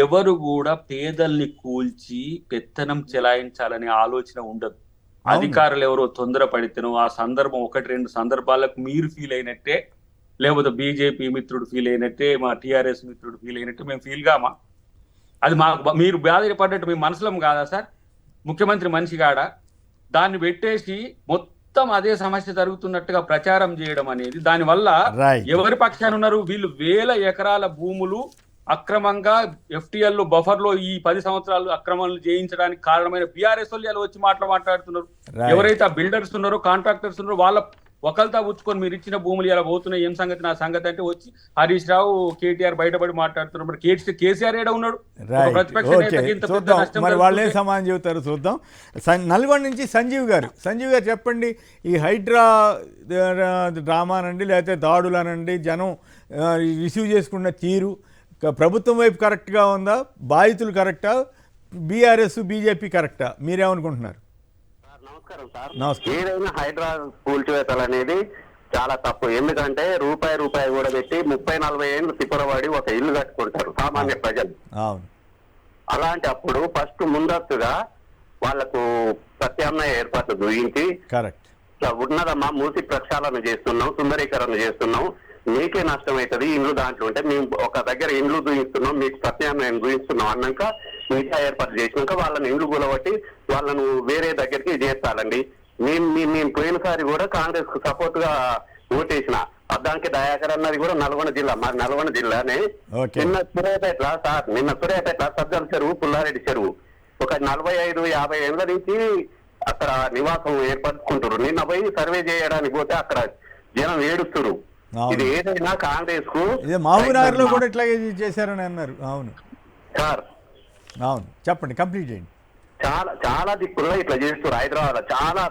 ఎవరు కూడా పేదల్ని కూల్చి పెత్తనం చెలాయించాలనే ఆలోచన ఉండదు. అధికారులు ఎవరో తొందరపడితేనో ఆ సందర్భం 1-2 సందర్భాలకు మీరు ఫీల్ అయినట్టే, లేకపోతే బీజేపీ మిత్రుడు ఫీల్ అయినట్టే, మా టీఆర్ఎస్ మిత్రుడు ఫీల్ అయినట్టు మేము ఫీల్ కామా? అది మీరు బాధపడ్డట్టు మీ మనసులో కాదా సార్? ముఖ్యమంత్రి మనిషి కాడా? దాన్ని పెట్టేసి మొత్తం అదే సమస్య జరుగుతున్నట్టుగా ప్రచారం చేయడం అనేది, దానివల్ల ఎవరి పక్షాన ఉన్నారు? వీళ్ళు 1000 ఎకరాల భూములు అక్రమంగా FTL లో బఫర్ లో ఈ 10 సంవత్సరాలు అక్రమాలు చేయించడానికి కారణమైన బీఆర్ఎస్ వాళ్ళు వచ్చి మాట్లాడుతున్నారు. ఎవరైతే ఆ బిల్డర్స్ ఉన్నారో, కాంట్రాక్టర్స్ ఉన్నారో వాళ్ళ ఒకరితో పుచ్చుకొని మీరు ఇచ్చిన భూములు ఇలా పోతున్నాయి, ఏం సంగతి నా సంగతి అంటే వచ్చి హరీష్ రావు, కేటీఆర్ బయటపడి మాట్లాడుతున్నారు. మరి కేసీఆర్ ఏడా ఉన్నాడు? మరి వాళ్ళే సమానం చెబుతారు, చూద్దాం. నల్గొండ నుంచి సంజీవ్ గారు చెప్పండి, ఈ హైడ్రా డ్రామానండి లేకపోతే దాడులనండి, జనం రిసీవ్ చేసుకున్న తీరు ప్రభుత్వం వైపు కరెక్ట్గా ఉందా, బాధితులు కరెక్టా, బీఆర్ఎస్ బీజేపీ కరెక్టా, మీరేమనుకుంటున్నారు? నమస్కారం సార్. ఏదైనా హైడ్రా కూల్చివేతలు అనేది చాలా తప్పు. ఎందుకంటే రూపాయి కూడా పెట్టి 30-40 ఏళ్ళు తిప్పలబడి ఒక ఇల్లు కట్టుకుంటారు సామాన్య ప్రజలు. అలాంటి అప్పుడు ఫస్ట్ ముందస్తుగా వాళ్లకు ప్రత్యామ్నాయ ఏర్పాట్లు చూపించి ఉన్నదమ్మా మూసి ప్రక్షాళన చేస్తున్నాం, సుందరీకరణ చేస్తున్నాం, మీకే నష్టం అవుతుంది ఇండ్లు దాంట్లో ఉంటే మేము ఒక దగ్గర ఇండ్లు చూపిస్తున్నాం, మీకు ప్రత్యామ్నాయం చూపిస్తున్నాం అన్నాక మిగతా ఏర్పాటు చేసినాక వాళ్ళని ఇండ్లు కూలబట్టి వాళ్ళను వేరే దగ్గరికి చేర్చాలండి. మేము పోయినసారి కూడా కాంగ్రెస్ కు సపోర్ట్ గా ఓటేసిన అద్దంకి దయాకర్ అన్నది కూడా నల్గొండ జిల్లా, మరి నల్గొండ జిల్లానే. ఓకే. నిన్న సూర్యాపేట సజ్జల చెరువు, పుల్లారెడ్డి చెరువు ఒక 45-50 ఏళ్ల నుంచి అక్కడ నివాసం ఏర్పరచుకుంటారు. నిన్న పోయి సర్వే చేయడానికి పోతే అక్కడ జనం ఏడుస్తున్నారు. ఇది ఏదైనా కాంగ్రెస్ కు మహబూబ్నగర్ లో కూడా ఇట్లాగే చేశారని అన్నారు. అవును సార్, అవును, చెప్పండి, కంప్లీట్ చేయండి. చాలా చాలా దిక్కుల్లో ఇట్లా చేస్తారు. హైదరాబాద్ చాలా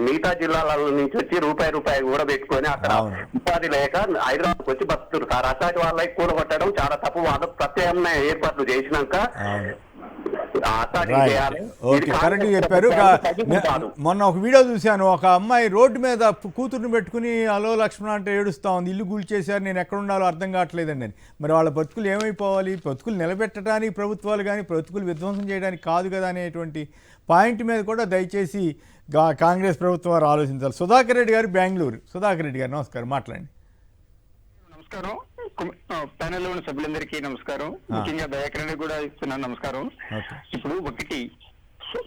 మిగతా జిల్లాల నుంచి వచ్చి రూపాయి కూడా పెట్టుకొని అక్కడ ఉపాధి లేక హైదరాబాద్కి వచ్చి బతుకుతారు సార్. అట్లాంటి వాళ్ళకి కూడగొట్టడం చాలా తప్పు. వాళ్ళ ప్రత్యామ్నాయ ఏర్పాట్లు చేసినాక కరెక్ట్ చెప్పారు. మొన్న ఒక వీడియో చూశాను, ఒక అమ్మాయి రోడ్డు మీద కూతుర్ని పెట్టుకుని అలో లక్ష్మణ అంటే ఏడుస్తా ఉంది, ఇల్లు కూల్చేశారు, నేను ఎక్కడ ఉండాలో అర్థం కావట్లేదండి అని. మరి వాళ్ళ బతుకులు ఏమైపోవాలి? బతుకులు నిలబెట్టడానికి ప్రభుత్వాలు కానీ బతుకులు విధ్వంసం చేయడానికి కాదు కదా అనేటువంటి పాయింట్ మీద కూడా దయచేసి కాంగ్రెస్ ప్రభుత్వం వారు ఆలోచించాలి. సుధాకర్ రెడ్డి గారు, బెంగళూరు. సుధాకర్ రెడ్డి గారు నమస్కారం, మాట్లాడండి. నమస్కారం, ప్యానెల్లో ఉన్న సభ్యులందరికీ నమస్కారం. ముఖ్యంగా దయాకర్ రెడ్డి కూడా ఇస్తున్నాను నమస్కారం. ఇప్పుడు ఒకటి,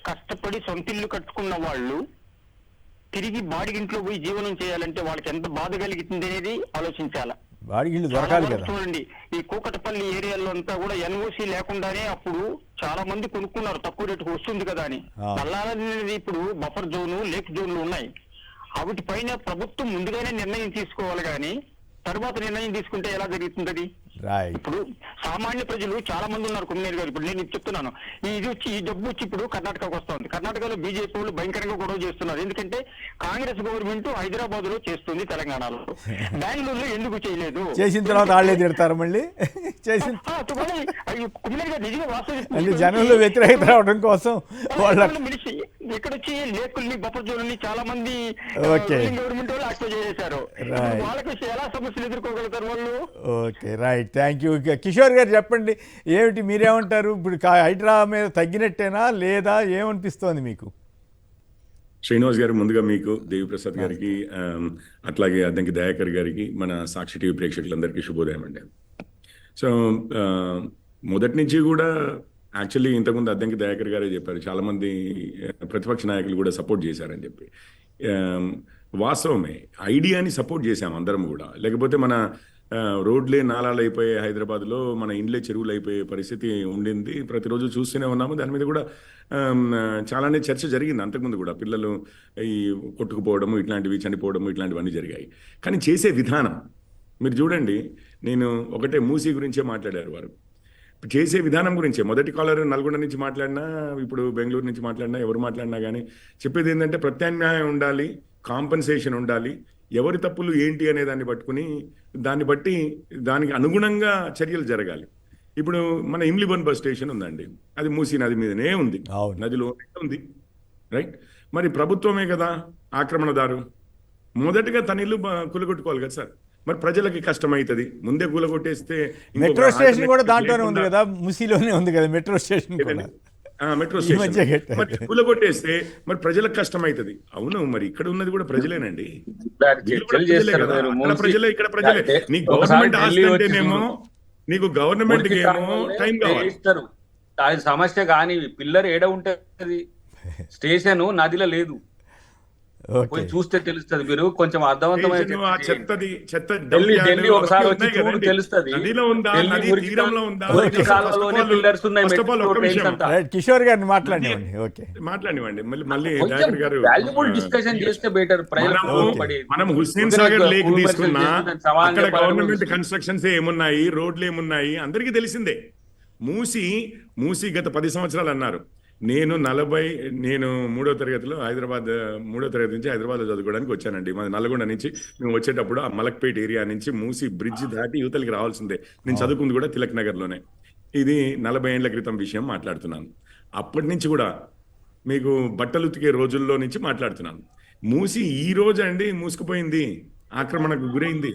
కష్టపడి సొంత ఇల్లు కట్టుకున్న వాళ్ళు తిరిగి బాడిగింట్లో పోయి జీవనం చేయాలంటే వాళ్ళకి ఎంత బాధ కలుగుతుంది అనేది ఆలోచించాల. బాడిగిళ్ళు దొరకాలి కదా. చూడండి, ఈ కూకటపల్లి ఏరియాలో అంతా కూడా ఎన్ఓసి లేకుండానే అప్పుడు చాలా మంది కొనుక్కున్నారు, తక్కువ రేటుకు వస్తుంది కదా అని. నల్లాలనేది ఇప్పుడు బఫర్ జోను, లేక్ జోన్లు ఉన్నాయి. వాటి పైన ప్రభుత్వం ముందుగానే నిర్ణయం తీసుకోవాలి, కానీ తర్వాత నిర్ణయం తీసుకుంటే ఎలా జరుగుతుంది అది? ఇప్పుడు సామాన్య ప్రజలు చాలా మంది ఉన్నారు కుమ్మేరు గారు. ఇప్పుడు నేను చెప్తున్నాను, ఈ డబ్బు వచ్చి ఇప్పుడు కర్ణాటకకు వస్తుంది. కర్ణాటకలో బీజేపీ వాళ్ళు భయంకరంగా గొడవ చేస్తున్నారు. ఎందుకంటే కాంగ్రెస్ గవర్నమెంట్ హైదరాబాద్ లో చేస్తుంది, తెలంగాణలో. బెంగళూరులో ఎందుకు చేయలేదు? చేసిన తర్వాత వాళ్ళే తిడతారు మళ్ళీ. కుమ్మేరు గారు నిజంగా వాస్తవం, జనంలో వ్యతిరేకత రావడం కోసం మనిషి ఇక్కడ వచ్చి లేకుల్ని, బఫర్ జోన్ని చాలా మంది గవర్నమెంట్ వాళ్ళు యాక్టివ్ చేశారు. వాళ్ళకి ఎలా సమస్యలు ఎదుర్కోగలుగుతారు వాళ్ళు? Okay, right, thank you. Kishore గారు చెప్పండి, ఏమిటి మీరేమంటారు? ఇప్పుడు హైడ్రా మీద తగ్గినట్టేనా లేదా ఏమనిపిస్తోంది మీకు? శ్రీనివాస్ గారు, ముందుగా మీకు, దేవిప్రసాద్ గారికి, అట్లాగే అద్దంకి దయాకర్ గారికి, మన సాక్షి టీవీ ప్రేక్షకులందరికీ శుభోదయం అండి. సో మొదటి నుంచి కూడా యాక్చువల్లీ ఇంతకుముందు అద్దంకి దయాకర్ గారే చెప్పారు, చాలామంది ప్రతిపక్ష నాయకులు కూడా సపోర్ట్ చేశారని చెప్పి. వాస్తవమే, ఐడియాని సపోర్ట్ చేశాం అందరం కూడా. లేకపోతే మన రోడ్లే నాలాలు అయిపోయే హైదరాబాద్లో, మన ఇండ్లే చెరువులు అయిపోయే పరిస్థితి ఉండింది. ప్రతిరోజు చూస్తూనే ఉన్నాము. దాని మీద కూడా చాలానే చర్చ జరిగింది అంతకుముందు కూడా. పిల్లలు ఈ కొట్టుకుపోవడము, ఇట్లాంటివి చనిపోవడము, ఇట్లాంటివన్నీ జరిగాయి. కానీ చేసే విధానం మీరు చూడండి. నేను ఒకటే మూసీ గురించే మాట్లాడారు వారు, చేసే విధానం గురించే. మొదటి కాలర్ నల్గొండ నుంచి మాట్లాడినా, ఇప్పుడు బెంగళూరు నుంచి మాట్లాడినా, ఎవరు మాట్లాడినా కానీ చెప్పేది ఏంటంటే ప్రత్యామ్నాయం ఉండాలి, కాంపన్సేషన్ ఉండాలి, ఎవరి తప్పులు ఏంటి అనే దాన్ని పట్టుకుని దాన్ని బట్టి దానికి అనుగుణంగా చర్యలు జరగాలి. ఇప్పుడు మన ఇమ్లిబన్ బస్ స్టేషన్ ఉందండి, అది మూసీ నది మీదనే ఉంది, నదిలో ఉంది, రైట్? మరి ప్రభుత్వమే కదా ఆక్రమణదారు. మొదటగా తన ఇల్లు కూలగొట్టుకోవాలి కదా సార్. మరి ప్రజలకి కష్టమవుతుంది. ముందే కూలగొట్టేస్తే మెట్రో స్టేషన్ కూడా దాంట్లోనే ఉంది కదా, మూసీలోనే ఉంది కదా మెట్రో స్టేషన్ కూడా. మెట్రో స్టేషన్ మరి కూలగొట్టేస్తే మరి ప్రజలకు కష్టం అవుతుంది. అవును, మరి ఇక్కడ ఉన్నది కూడా ప్రజలేనండి, ప్రజలే, ఇక్కడ ప్రజలే. నీ గవర్నమెంట్ ఆస్తి అంటేనేమో, నీకు గవర్నమెంట్ ఏమో టైం కావాలి. అది సమస్య కానీ పిల్లర్ ఏడ ఉంటది, స్టేషన్ నదిలో లేదు, చూస్తే తెలుస్తుంది. మీరు కొంచెం అర్థవంతమైన కిషోర్ గారిని మాట్లాడివ్వండి. డిస్కషన్ చేస్తే బెటర్. మనం హుస్సేన్ సాగర్ లేక్ తీసుకున్నా, అక్కడ గవర్నమెంట్ కన్స్ట్రక్షన్స్ ఏమున్నాయి, రోడ్లు ఏమున్నాయి అందరికీ తెలిసిందే. మూసీ గత 10 సంవత్సరాలు అన్నారు. నేను 3వ తరగతిలో మూడో తరగతి నుంచి హైదరాబాద్లో చదువుకోవడానికి వచ్చానండి. మాది నల్గొండ నుంచి. మేము వచ్చేటప్పుడు ఆ మలక్పేట్ ఏరియా నుంచి మూసీ బ్రిడ్జ్ దాటి యువతలకి రావాల్సిందే. నేను చదువుకుంది కూడా తిలక్ నగర్లోనే. ఇది 40 ఏళ్ల క్రితం విషయం మాట్లాడుతున్నాను. అప్పటి నుంచి కూడా మీకు బట్టలు ఉతికే రోజుల్లో నుంచి మాట్లాడుతున్నాను. మూసీ ఈ రోజు అండి మూసుకుపోయింది, ఆక్రమణకు గురైంది.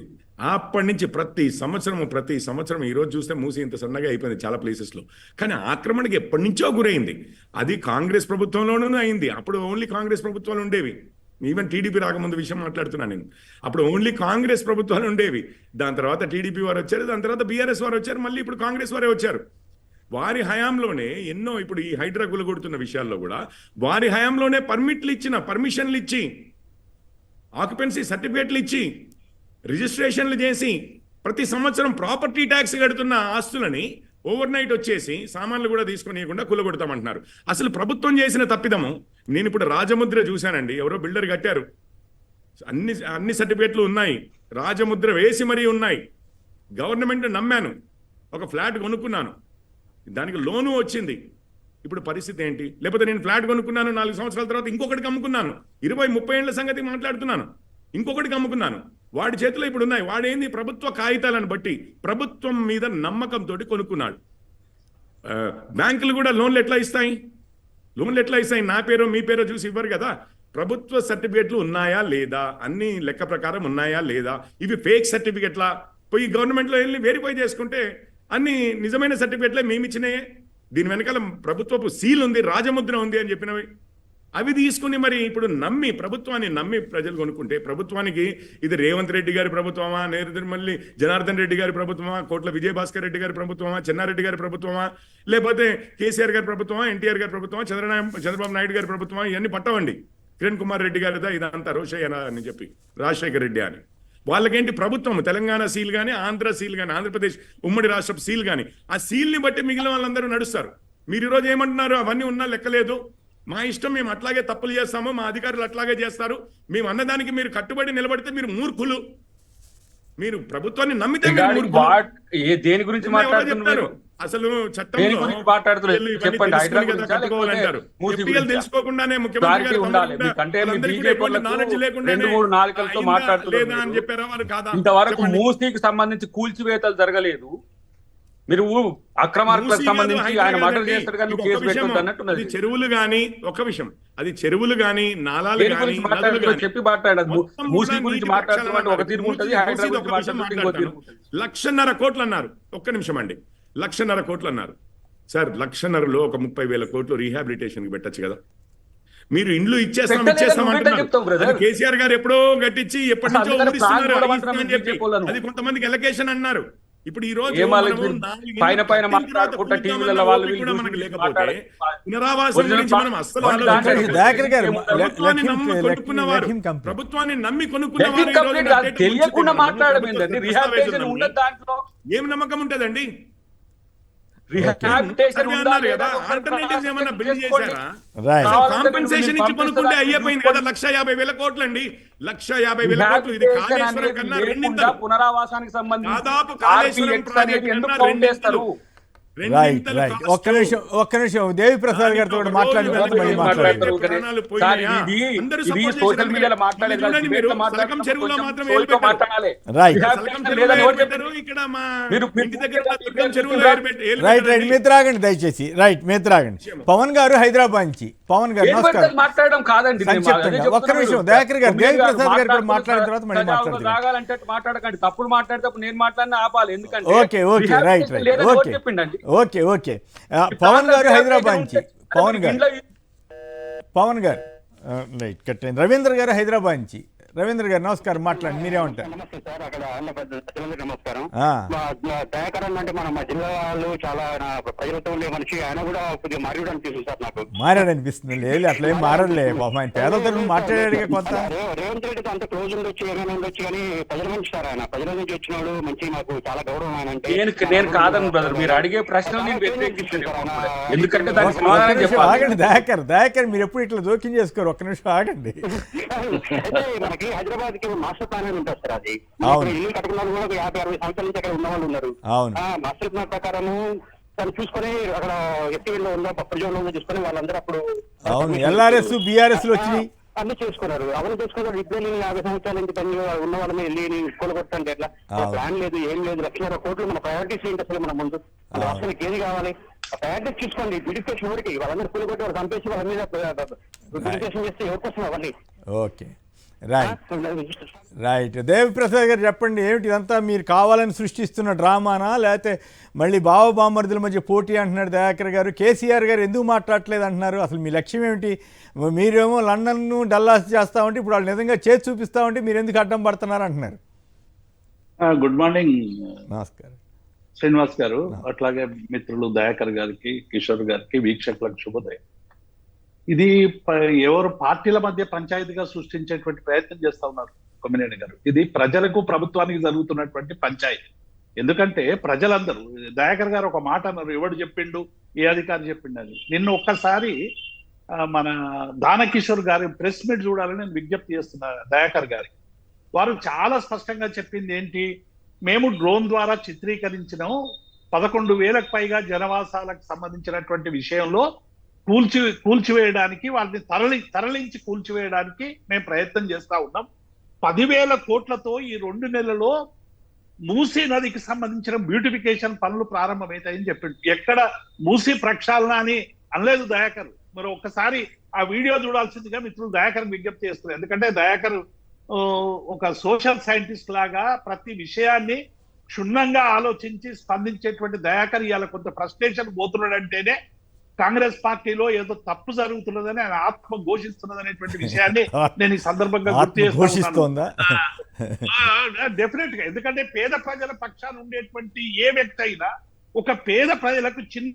అప్పటి నుంచి ప్రతి సంవత్సరం ఈ రోజు చూస్తే మూసీ ఇంత సన్నగా అయిపోయింది చాలా ప్లేసెస్లో. కానీ ఆక్రమణకి ఎప్పటి నుంచో గురైంది. అది కాంగ్రెస్ ప్రభుత్వంలోనూ అయింది. అప్పుడు ఓన్లీ కాంగ్రెస్ ప్రభుత్వాలు ఉండేవి. ఈవెన్ టీడీపీ రాకముందు విషయం మాట్లాడుతున్నాను నేను. అప్పుడు ఓన్లీ కాంగ్రెస్ ప్రభుత్వాలు ఉండేవి. దాని తర్వాత టీడీపీ వారు వచ్చారు, దాని తర్వాత బీఆర్ఎస్ వారు వచ్చారు, మళ్ళీ ఇప్పుడు కాంగ్రెస్ వారే వచ్చారు. వారి హయాంలోనే ఎన్నో, ఇప్పుడు ఈ హైడ్రా గులగొడుతున్న విషయాల్లో కూడా వారి హయాంలోనే పర్మిషన్లు ఇచ్చి, ఆక్యుపెన్సీ సర్టిఫికేట్లు ఇచ్చి రిజిస్ట్రేషన్లు చేసి ప్రతి సంవత్సరం ప్రాపర్టీ ట్యాక్స్ కడుతున్న ఆస్తులని ఓవర్ నైట్ వచ్చేసి సామాన్లు కూడా తీసుకునియకుండా కూలగొడతామంటున్నారు. అసలు ప్రభుత్వం చేసిన తప్పిదము. నేను ఇప్పుడు రాజముద్ర చూశానండి, ఎవరో బిల్డర్ కట్టారు, అన్ని సర్టిఫికెట్లు ఉన్నాయి, రాజముద్ర వేసి మరీ ఉన్నాయి. గవర్నమెంట్ నమ్మాను, ఒక ఫ్లాట్ కొనుక్కున్నాను, దానికి లోను వచ్చింది. ఇప్పుడు పరిస్థితి ఏంటి? లేకపోతే నేను ఫ్లాట్ కొనుక్కున్నాను, 4 సంవత్సరాల తర్వాత ఇంకొకటికి అమ్ముకున్నాను, 20-30 ఏళ్ల సంగతి మాట్లాడుతున్నాను, ఇంకొకటికి అమ్ముకున్నాను, వాడి చేతిలో ఇప్పుడు ఉన్నాయి. వాడేంది ప్రభుత్వ కాగితాలను బట్టి ప్రభుత్వం మీద నమ్మకంతో కొనుక్కున్నాడు. బ్యాంకులు కూడా లోన్లు ఎట్లా ఇస్తాయి? నా పేరో మీ పేరో చూసి ఇవ్వరు కదా. ప్రభుత్వ సర్టిఫికెట్లు ఉన్నాయా లేదా, అన్ని లెక్క ప్రకారం ఉన్నాయా లేదా, ఇవి ఫేక్ సర్టిఫికెట్లా, పోయి గవర్నమెంట్లో వెళ్ళి వెరిఫై చేసుకుంటే అన్ని నిజమైన సర్టిఫికెట్లే మేమిచ్చినాయే, దీని వెనకాల ప్రభుత్వపు సీల్ ఉంది, రాజముద్ర ఉంది అని చెప్పినవి. అవి తీసుకుని మరి ఇప్పుడు ప్రభుత్వాన్ని నమ్మి ప్రజలు కొనుక్కుంటే, ప్రభుత్వానికి ఇది రేవంత్ రెడ్డి గారి ప్రభుత్వమా, మళ్ళీ జనార్దన్ రెడ్డి గారి ప్రభుత్వమా, కోట్ల విజయభాస్కర్ రెడ్డి గారి ప్రభుత్వమా, చెన్నారెడ్డి గారి ప్రభుత్వమా, లేకపోతే కేసీఆర్ గారి ప్రభుత్వమా, ఎన్టీఆర్ గారి ప్రభుత్వమా, చంద్రబాబు నాయుడు గారి ప్రభుత్వమా, ఇవన్నీ పట్టవండి. కిరణ్ కుమార్ రెడ్డి గారిదా ఇదంతా రోషయ్య అని చెప్పి, రాజశేఖర్ రెడ్డి అని. వాళ్ళకేంటి ప్రభుత్వం, తెలంగాణ సీల్ కానీ, ఆంధ్ర సీల్ కానీ, ఆంధ్రప్రదేశ్ ఉమ్మడి రాష్ట్రపు సీల్ కానీ, ఆ సీల్ని బట్టి మిగిలిన వాళ్ళందరూ నడుస్తారు. మీరు ఈరోజు ఏమంటున్నారు? అవన్నీ ఉన్నా లెక్కలేదు, మా ఇష్టం, మేము అట్లాగే తప్పులు చేస్తాము, మా అధికారులు అట్లాగే చేస్తారు, మేము అన్నదానికి మీరు కట్టుబడి నిలబడితే మీరు మూర్ఖులు, మీరు ప్రభుత్వాన్ని నమ్మితే దేని గురించి మాట్లాడుతున్నారు? అసలు చట్టంలో తెలుసుకోకుండానే ముఖ్యమంత్రి అని చెప్పారా వారు కాదా? ఇంతవరకు మూసీకి సంబంధించి కూల్చివేతలు జరగలేదు. మీరు అక్రమార్కులకు సంబంధించి ఆయన మర్డర్ చేస్తాడు కానీ కేసు పెట్టొద్దు అన్నట్టున్నది. చెరువులు గాని, ఒక విషయం, అది చెరువులు గాని, నాలాలు గాని చెప్పి మాట్లాడదు. మూసీ గురించి మాట్లాడుతున్నట్టు ఒక తీరు ఉంటుంది, హైదరాబాద్ గురించి ఇంకో తీరు. 1,50,000 కోట్లు అన్నారు. ఒక్క నిమిషం అండి, 1,50,000 కోట్లు అన్నారు సార్. 1,50,000లో ఒక 30,000 కోట్లు రీహాబిలిటేషన్ కి పెట్టచ్చు కదా. మీరు ఇండ్లు ఇచ్చేస్తాం అంటున్నారు. కేసీఆర్ గారు ఎప్పుడో కట్టించి ఎప్పటి నుంచో ఊరిస్తున్నారు. అది కొంతమందికి ఎలకేషన్ అన్నారు. ఇప్పుడు ఈ రోజు పైన మాట్లాడుకుంటా టీవీలలో వాళ్ళు మనకు లేకపోతే పునరావాసం గురించి మనం అస్సలు ప్రభుత్వాన్ని నమ్మి కొనుక్కున్నవారు తెలియకుండా మాట్లాడమేందండి. రిహాబిలిటేషన్ ఉండదు, దాంట్లో ఏం నమ్మకం ఉంటదండి? కాంపెన్సేషన్ ఇచ్చి కొనుక్కుంటే అయిపోయింది కదా. 1,50,000 కోట్లు అండి, 1,50,000 కోట్లు. ఇది కాళేశ్వరం కన్నా రెండింతలు, పునరావాసానికి సంబంధించి దాదాపు కాళేశ్వరం ప్రాజెక్ట్ కన్నా రెండింతలు. ఒక్క నిమిషం దేవి ప్రసాద్ గారితో మాట్లాడి రాగండి దయచేసి. పవన్ గారు హైదరాబాద్ నుంచి. పవన్ గారు నమస్కారం. మాట్లాడడం కాదండి, ఒక్క నిమిషం దయాకర్ గారు, దేవి ప్రసాద్ గారు కూడా మాట్లాడిన తర్వాత మళ్ళీ మాట్లాడకండి. తప్పుడు మాట్లాడితే నేను మాట్లాడిన ఆపాలి, ఎందుకంటే ఓకే పవన్ గారు హైదరాబాద్ నుంచి. పవన్ గారు రైట్ కట్ అయింది. రవీంద్ర గారు హైదరాబాద్ నుంచి. రవీంద్ర గారు నమస్కారం, మాట్లాడండి, మీరేమంటారు? నమస్తే సార్. అక్కడ నమస్కారం. దయాకర్ అంటే మన జిల్లా వాళ్ళు చాలా ప్రజలతో ఉండే మనిషి, ఆయన కూడా కొద్దిగా మారాడు అనిపిస్తుంది సార్ నాకు. మారాడు అనిపిస్తుంది? లేదు, అట్లా ఏం మారలే. ఆయన పేదలతో మాట్లాడాడు కొంత. రేవంత్ రెడ్డితో అంత క్లోజ్ ఉండొచ్చు, ఏమైనా ఉండొచ్చు, కానీ ప్రజల నుంచి సార్ ఆయన, ప్రజల నుంచి వచ్చినాడు, మంచి నాకు చాలా గౌరవం ఆయన అంటే. నేను కాదని బ్రదర్, మీరు అడిగే ప్రశ్నలు నేను వ్యతిరేకించాను, ఎందుకంటే ఆగండి దయాకర్, మీరు ఎప్పుడు ఇట్లా జోక్యం చేసుకోరు. ఒక్క నిమిషం ఆగండి. మనకి హైదరాబాద్ కి మాస్టర్ ప్లాన్ అని ఉంటుంది సార్. అది ఇల్లు కట్టుకున్నారు కూడా 50-60 సంవత్సరాల నుంచి అక్కడ ఉన్న వాళ్ళు ఉన్నారు. మాస్టర్ ప్లాన్ ప్రకారము తను చూసుకొని అక్కడ ఎస్టీవీలో ఉందో పప్పజోన్లో ఉందో చూసుకొని వాళ్ళందరూ అప్పుడు LRS BRS వచ్చినాయి, అన్ని చేసుకున్నారు. అవన్నీ చేసుకున్నారు. ఇప్పుడు నేను 50 సంవత్సరాల నుంచి పని ఉన్న వాళ్ళని వెళ్ళి స్కూల్ కొట్టండి ఎట్లా ప్లాన్ లేదు, ఏం లేదు. 1,00,000 కోట్లు మన ప్రయారిటీస్ ఏంటి అసలు? మన ముందు రాష్ట్రానికి ఏది కావాలి? ప్రయారిటీస్ చూసుకోండి. బ్యూటిఫికేషన్ ఊరికి వాళ్ళందరూ స్కూల్ కొట్టి వాళ్ళు చంపేసి వాళ్ళ మీద బ్యూటిఫికేషన్ చేస్తే ఎవరికోసం అవన్నీ. Okay right. దేవిప్రసాద్ గారు చెప్పండి, ఏమిటి ఇదంతా? మీరు కావాలని సృష్టిస్తున్న డ్రామానా, లేకపోతే మళ్ళీ బామర్దుల మధ్య పోటీ అంటున్నాడు దయాకర్ గారు? కేసీఆర్ గారు ఎందుకు మాట్లాడలేదు అంటున్నారు? అసలు మీ లక్ష్యం ఏమిటి? మీరేమో లండన్ డల్లాస్ చేస్తామంటే ఇప్పుడు వాళ్ళు నిజంగా చేసి చూపిస్తామంటే మీరు ఎందుకు అడ్డం పడుతున్నారు అంటున్నారు? Good morning. నమస్కారం శ్రీనివాస్ గారు, అట్లాగే మిత్రులు దయాకర్ గారికి, కిషోర్ గారికి, వీక్షకులకు శుభోదయం. ఇది ఎవరు పార్టీల మధ్య పంచాయతీగా సృష్టించేటువంటి ప్రయత్నం చేస్తా ఉన్నారు. కొమ్మినేని గారు, ఇది ప్రజలకు ప్రభుత్వానికి జరుగుతున్నటువంటి పంచాయతీ. ఎందుకంటే ప్రజలందరూ, దయాకర్ గారు ఒక మాట అన్నారు, ఎవడు చెప్పిండు, ఏ అధికారి చెప్పిండు అని. నిన్న ఒక్కసారి మన దానకిషోర్ గారి ప్రెస్ మీట్ చూడాలని నేను విజ్ఞప్తి చేస్తున్నా దయాకర్ గారికి. వారు చాలా స్పష్టంగా చెప్పింది ఏంటి, మేము డ్రోన్ ద్వారా చిత్రీకరించినాం 11,000కు పైగా జనవాసాలకు సంబంధించినటువంటి విషయంలో కూల్చివేయడానికి, వాళ్ళని తరలించి కూల్చివేయడానికి మేము ప్రయత్నం చేస్తా ఉన్నాం. 10,000 కోట్లతో ఈ 2 నెలల్లో మూసీ నదికి సంబంధించిన బ్యూటిఫికేషన్ పనులు ప్రారంభమవుతాయని చెప్పిండు. ఎక్కడ మూసీ ప్రక్షాళన అని అనలేదు దయాకర్. మరి ఒక్కసారి ఆ వీడియో చూడాల్సిందిగా మిత్రులు దయాకర్ విజ్ఞప్తి చేస్తున్నారు. ఎందుకంటే దయాకర్ ఒక సోషల్ సైంటిస్ట్ లాగా ప్రతి విషయాన్ని క్షుణ్ణంగా ఆలోచించి స్పందించేటువంటి దయాకర్ ఇవాళ కొంత ఫ్రస్ట్రేషన్ పోతున్నాడంటేనే కాంగ్రెస్ పార్టీలో ఏదో తప్పు జరుగుతున్నదని ఆయన ఆత్మ ఘోషిస్తున్నది అనేటువంటి విషయాన్ని నేను ఈ సందర్భంగా గుర్తు చేస్తున్నాను. డెఫినెట్ గా, ఎందుకంటే పేద ప్రజల పక్షాన ఉండేటువంటి ఏ వ్యక్తి అయినా ఒక పేద ప్రజలకు చిన్న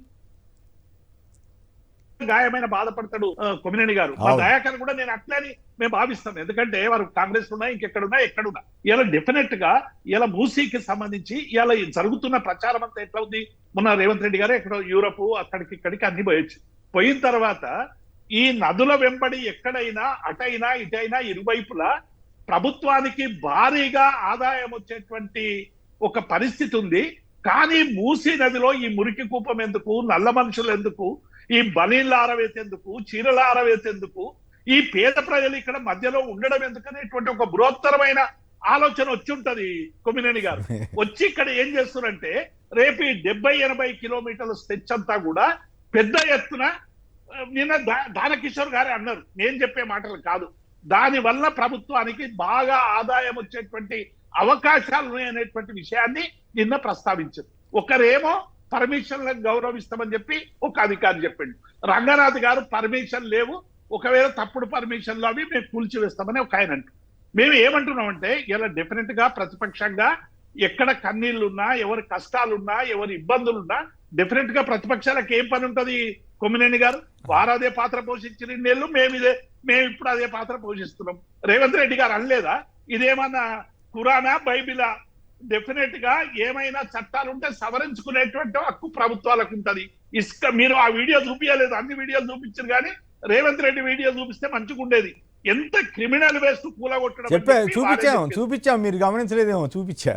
గాయమైన బాధపడతాడు కొమ్మినేని గారు. మా దయాకర్ కూడా నేను అట్లని మేము భావిస్తాం. ఎందుకంటే వారు కాంగ్రెస్ ఉన్నా ఇంకెక్కడున్నా ఎక్కడున్నా ఇలా డెఫినెట్ గా ఇలా మూసీకి సంబంధించి ఇలా జరుగుతున్న ప్రచారం అంతా ఎట్లా ఉంది. మొన్న రేవంత్ రెడ్డి గారు ఎక్కడో యూరప్ అక్కడికి ఇక్కడికి అన్ని పోయొచ్చు. పోయిన తర్వాత ఈ నదుల వెంబడి ఎక్కడైనా అటైనా ఇటైనా ఇరువైపులా ప్రభుత్వానికి భారీగా ఆదాయం వచ్చేటువంటి ఒక పరిస్థితి ఉంది. కానీ మూసీ నదిలో ఈ మురికి కూపం ఎందుకు, నల్ల మనుషులు ఎందుకు, ఈ బలీళ్ళు ఆరవేసేందుకు, చీరలు ఆరవేసేందుకు, ఈ పేద ప్రజలు ఇక్కడ మధ్యలో ఉండడం ఎందుకు అనేటువంటి ఒక బృహత్తరమైన ఆలోచన వచ్చి ఉంటది కొమ్మినేని గారు. వచ్చి ఇక్కడ ఏం చేస్తున్నారంటే రేపు 70-80 కిలోమీటర్ల స్ట్రెచ్ అంతా కూడా పెద్ద ఎత్తున, నిన్న దానకిషోర్ గారే అన్నారు, నేను చెప్పే మాటలు కాదు, దాని వల్ల ప్రభుత్వానికి బాగా ఆదాయం వచ్చేటువంటి అవకాశాలు ఉన్నాయనేటువంటి విషయాన్ని నిన్న ప్రస్తావించారు. ఒకరేమో పర్మిషన్లకు గౌరవిస్తామని చెప్పి ఒక అధికారి చెప్పిండు. రంగనాథ్ గారు పర్మిషన్ లేవు, ఒకవేళ తప్పుడు పర్మిషన్లు అవి మేము కూల్చివేస్తామని ఒక ఆయన అంటారు. మేము ఏమంటున్నామంటే ఇలా డెఫినెట్ గా ప్రతిపక్షంగా ఎక్కడ కన్నీళ్లున్నా, ఎవరి కష్టాలున్నా, ఎవరి ఇబ్బందులున్నా డెఫినెట్ గా ప్రతిపక్షాలకు ఏం పని ఉంటది కొమ్మినేని గారు? వారు అదే పాత్ర పోషించిన ఇన్నేళ్ళు, మేము ఇప్పుడు అదే పాత్ర పోషిస్తున్నాం. రేవంత్ రెడ్డి గారు అనలేదా ఇదేమన్నా ఖురానా బైబిలా? డెఫినెట్ గా ఏమైనా చట్టాలు ఉంటే సవరించుకునేటువంటి హక్కు ప్రభుత్వాలకు ఉంటది. మీరు ఆ వీడియో చూపించలేదు, అన్ని వీడియోలు చూపించారు, కానీ రేవంత్ రెడ్డి వీడియో చూపిస్తే మంచిగా ఉండేది. ఎంత క్రిమినల్ వేస్ట్ కూలగొట్టడం చూపించాం, మీరు గమనించలేదేమో, చూపించా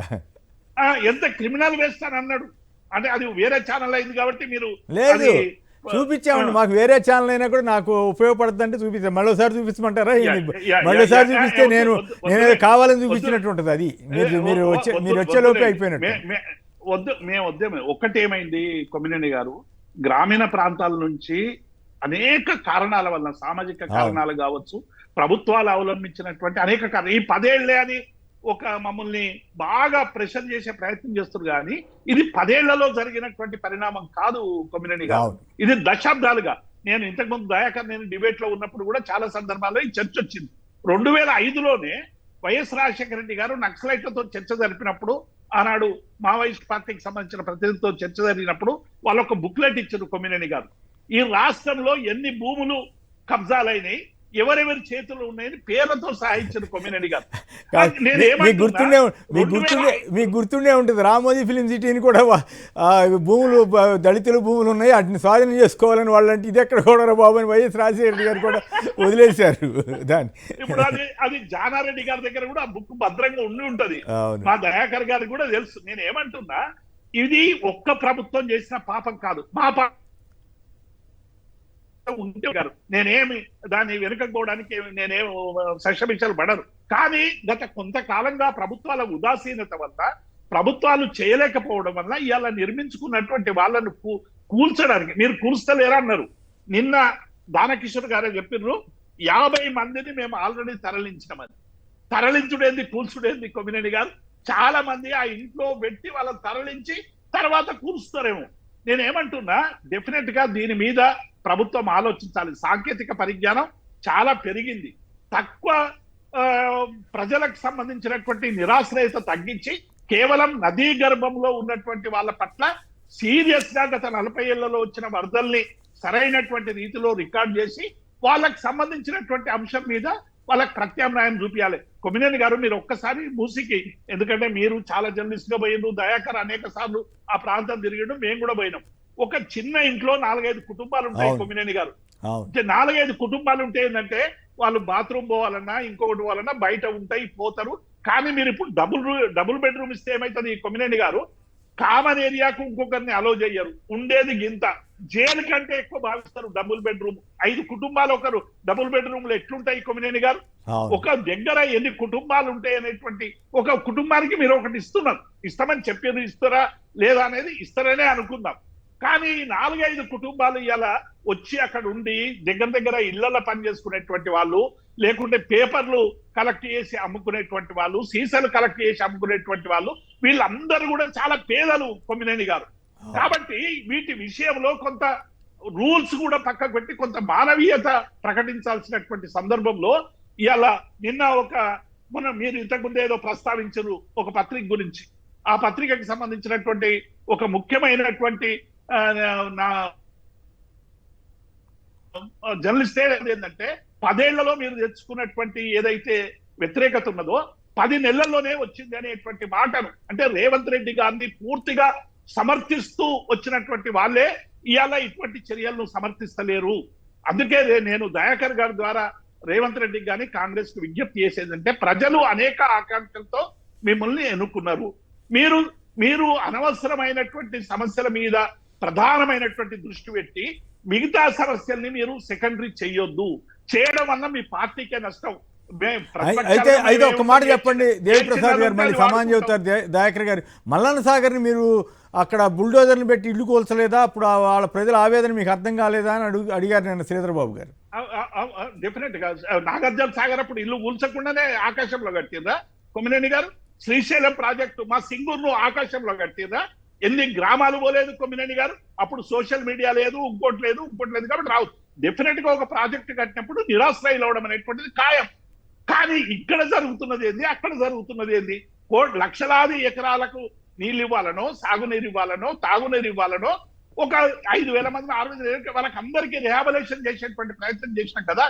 ఎంత క్రిమినల్ వేస్ట్ అని అన్నాడు. అంటే అది వేరే ఛానల్ అయింది కాబట్టి మీరు లేదు చూపించామండి. మాకు వేరే ఛానల్ అయినా కూడా నాకు ఉపయోగపడుతుంది అంటే చూపించాను. మరోసారి చూపించమంటారా? మరోసారి చూపిస్తే నేను కావాలని చూపించినట్టు ఉంటుంది. అది మీరు వచ్చేలోపే అయిపోయినట్టు. మేము ఒక్కటేమైంది కొమ్మినేని గారు, గ్రామీణ ప్రాంతాల నుంచి అనేక కారణాల వల్ల, సామాజిక కారణాలు కావచ్చు, ప్రభుత్వాలు అవలంబించినటువంటి అనేక కారణాలు, ఈ 10 ఏళ్లే అని ఒక మమ్మల్ని బాగా ప్రెషర్ చేసే ప్రయత్నం చేస్తారు. కానీ ఇది 10 ఏళ్లలో జరిగినటువంటి పరిణామం కాదు కొమ్మినేని గారు, ఇది దశాబ్దాలుగా. నేను ఇంతకుముందు దయాకర్ నేను డిబేట్ లో ఉన్నప్పుడు కూడా చాలా సందర్భాల్లో ఈ చర్చ వచ్చింది. 2005లోనే వైఎస్ రాజశేఖర రెడ్డి గారు నక్సలైట్లతో చర్చ జరిపినప్పుడు, ఆనాడు మావోయిస్ట్ పార్టీకి సంబంధించిన ప్రతినిధితో చర్చ జరిగినప్పుడు వాళ్ళు ఒక బుక్లెట్ ఇచ్చారు కొమ్మినేని గారు. ఈ రాష్ట్రంలో ఎన్ని భూములు కబ్జాలైనాయి, ఎవరెవరి చేతులు ఉన్నాయని పేర్లతో సహాయించారు కొమ్మినేని గారు. మీకు గుర్తుండే ఉంటుంది, రామోజీ ఫిలిం సిటీని కూడా భూములు, దళితుల భూములు ఉన్నాయి, వాటిని స్వాధీనం చేసుకోవాలని వాళ్ళంటే ఇది ఎక్కడ కూడా బాబు అని వైఎస్ రాజశేఖర రెడ్డి గారు కూడా వదిలేశారు దాన్ని. ఇప్పుడు అది జానారెడ్డి గారి దగ్గర కూడా ఆ బుక్ భద్రంగా ఉండి ఉంటది. మా దయాకర్ గారికి కూడా తెలుసు. నేను ఏమంటున్నా, ఇది ఒక్క ప్రభుత్వం చేసిన పాపం కాదు, మా ఉంటే గారు నేనేమి దాన్ని వెనుకపోవడానికి నేనేం సశమిషాలు పడరు. కానీ గత కొంతకాలంగా ప్రభుత్వాల ఉదాసీనత వల్ల, ప్రభుత్వాలు చేయలేకపోవడం వల్ల ఇవాళ నిర్మించుకున్నటువంటి వాళ్ళను కూల్చడానికి మీరు కూల్చలేరా అన్నారు. నిన్న దానకిషోర్ గారే చెప్పిర్రు 50 మందిని మేము ఆల్రెడీ తరలించినామని. తరలించుడేంది, కూల్చుడేంది కొమ్మినేని గారు? చాలా మంది ఆ ఇంట్లో పెట్టి వాళ్ళని తరలించి తర్వాత కూల్స్తారేమో. నేనేమంటున్నా, డెఫినెట్ గా దీని మీద ప్రభుత్వం ఆలోచించాలి. సాంకేతిక పరిజ్ఞానం చాలా పెరిగింది. తక్కువ ప్రజలకు సంబంధించినటువంటి నిరాశ్రయత తగ్గించి కేవలం నదీ గర్భంలో ఉన్నటువంటి వాళ్ళ పట్ల సీరియస్ గా గత 40 ఏళ్లలో వచ్చిన వరదల్ని సరైనటువంటి రీతిలో రికార్డ్ చేసి వాళ్ళకు సంబంధించినటువంటి అంశం మీద వాళ్ళకి ప్రత్యామ్నాయం చూపించాలి. కొమ్మినేని గారు మీరు ఒక్కసారి మూసికి, ఎందుకంటే మీరు చాలా జర్నలిస్ట్ గా పోయిండ్రు, దయాకర్ అనేక సార్లు ఆ ప్రాంతం తిరిగిండు, మేము కూడా పోయినాం. ఒక చిన్న ఇంట్లో 4-5 కుటుంబాలు ఉంటాయి కొమ్మినేని గారు. 4-5 కుటుంబాలు ఉంటే ఏంటంటే వాళ్ళు బాత్రూమ్ పోవాలన్నా ఇంకొకటి పోవాలన్నా బయట ఉంటాయి, పోతారు. కానీ మీరు ఇప్పుడు డబుల్ బెడ్రూమ్ ఇస్తే ఏమైతుంది కొమ్మినేని గారు, కామన్ ఏరియాకు ఇంకొకరిని అలో చేయరు, ఉండేది గింత, జైలు కంటే ఎక్కువ భావిస్తారు డబుల్ బెడ్రూమ్. 5 కుటుంబాలు ఒకరు డబుల్ బెడ్రూమ్ లో ఎట్లుంటాయి కొమ్మినేని గారు? ఒక దగ్గర ఎన్ని కుటుంబాలు ఉంటాయి అనేటువంటి, ఒక కుటుంబానికి మీరు ఒకటి ఇస్తున్నారు, ఇస్తామని చెప్పేది ఇస్తారా లేదా అనేది ఇస్తారనే అనుకుందాం. కానీ 4-5 కుటుంబాలు ఇలా వచ్చి అక్కడ ఉండి దగ్గర ఇళ్లలో పని చేసుకునేటువంటి వాళ్ళు, లేకుంటే పేపర్లు కలెక్ట్ చేసి అమ్ముకునేటువంటి వాళ్ళు, సీసాలు కలెక్ట్ చేసి అమ్ముకునేటువంటి వాళ్ళు, వీళ్ళందరూ కూడా చాలా పేదలు కొమ్మినేని గారు. కాబట్టి వీటి విషయంలో కొంత రూల్స్ కూడా పక్కకు పెట్టి కొంత మానవీయత ప్రకటించాల్సినటువంటి సందర్భంలో ఇలా మొన్న మీరు ఇంతకుముందు ఏదో ప్రస్తావించరు ఒక పత్రిక గురించి, ఆ పత్రికకి సంబంధించినటువంటి ఒక ముఖ్యమైనటువంటి నా జర్నలిస్ట్ ఏంటంటే 10 ఏళ్లలో మీరు తెచ్చుకున్నటువంటి ఏదైతే వ్యతిరేకత ఉన్నదో 10 నెలల్లోనే వచ్చింది అనేటువంటి మాటను, అంటే రేవంత్ రెడ్డి గారిని పూర్తిగా సమర్థిస్తూ వచ్చినటువంటి వాళ్ళే ఇవాళ ఇటువంటి చర్యలను సమర్థిస్తలేరు. అందుకే నేను దయాకర్ గారి ద్వారా రేవంత్ రెడ్డికి కానీ కాంగ్రెస్ కు విజ్ఞప్తి చేసేదంటే, ప్రజలు అనేక ఆకాంక్షలతో మిమ్మల్ని ఎన్నుకున్నారు, మీరు అనవసరమైనటువంటి సమస్యల మీద ప్రధానమైనటువంటి దృష్టి పెట్టి మిగతా సమస్యల్ని మీరు సెకండరీ చేయొద్దు. చేయడం వల్ల మీ పార్టీకే నష్టం. అయితే ఒక మాట చెప్పండి దేవిప్రసాద్ గారు, మళ్ళీ సమానం చెబుతారు దయాకర్ గారు. మల్లన్న సాగర్ ని మీరు అక్కడ బుల్డోజర్ని పెట్టి ఇల్లు కోల్చలేదా? అప్పుడు వాళ్ళ ప్రజల ఆవేదన మీకు అర్థం కాలేదా అని అడిగారు నేను శ్రీధర్ బాబు గారు. డెఫినెట్ గా నాగార్జున సాగర్ అప్పుడు ఇల్లు కూల్చకుండానే ఆకాశంలో కట్టిందా కొమ్మినేని గారు? శ్రీశైలం ప్రాజెక్టు మా సింగూరును ఆకాశంలో కట్టిందా? ఎన్ని గ్రామాలు పోలేదు కొమ్మినేని గారు? అప్పుడు సోషల్ మీడియా లేదు, ఇంకోటి లేదు కాబట్టి రావు. డెఫినెట్ గా ఒక ప్రాజెక్టు కట్టినప్పుడు నిరాశ్రయులు అవడం అనేటువంటిది ఖాయం. కానీ ఇక్కడ జరుగుతున్నది ఏంది, అక్కడ జరుగుతున్నది ఏంది? లక్షలాది ఎకరాలకు నీళ్ళు ఇవ్వాలనో, సాగునీరు ఇవ్వాలనో, తాగునీరు ఇవ్వాలనో, ఒక 5,000 మంది 6,000 వాళ్ళకి అందరికీ రిహాబిలేషన్ చేసేటువంటి ప్రయత్నం చేసినాం కదా.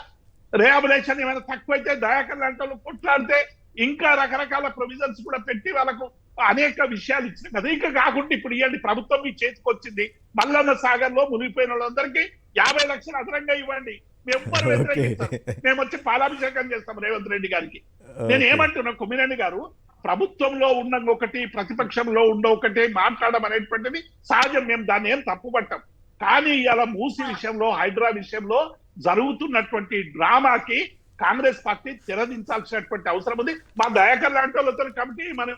రిహాబిలేషన్ ఏమైనా తక్కువైతే దయాకర్ లాంటి వాళ్ళు కొట్లాడితే ఇంకా రకరకాల ప్రొవిజన్స్ కూడా పెట్టి వాళ్ళకు అనేక విషయాలు ఇచ్చినాం కదా. ఇంకా కాకుండా ఇప్పుడు ఇవ్వండి, ప్రభుత్వం మీ చేతికి వచ్చింది, మల్లన్న సాగర్ లో మునిగిపోయిన వాళ్ళందరికీ 50 లక్షలు అదనంగా ఇవ్వండి. మేము వ్యతిరేకిస్తాం, మేము వచ్చి పాలాభిషేకం చేస్తాం రేవంత్ రెడ్డి గారికి. నేను ఏమంటున్నా కొమ్మినేని గారు, ప్రభుత్వంలో ఉన్న ఒకటి, ప్రతిపక్షంలో ఉన్న ఒకటి మాట్లాడడం అనేటువంటిది సహజం, మేము దాన్ని ఏం తప్పుపట్టాం. కానీ ఇలా మూసి విషయంలో, హైడ్రా విషయంలో జరుగుతున్నటువంటి డ్రామాకి కాంగ్రెస్ పార్టీ తెరదించాల్సినటువంటి అవసరం ఉంది. మా దయాకర్ లాంటి వాళ్ళతో కమిటీ, మనం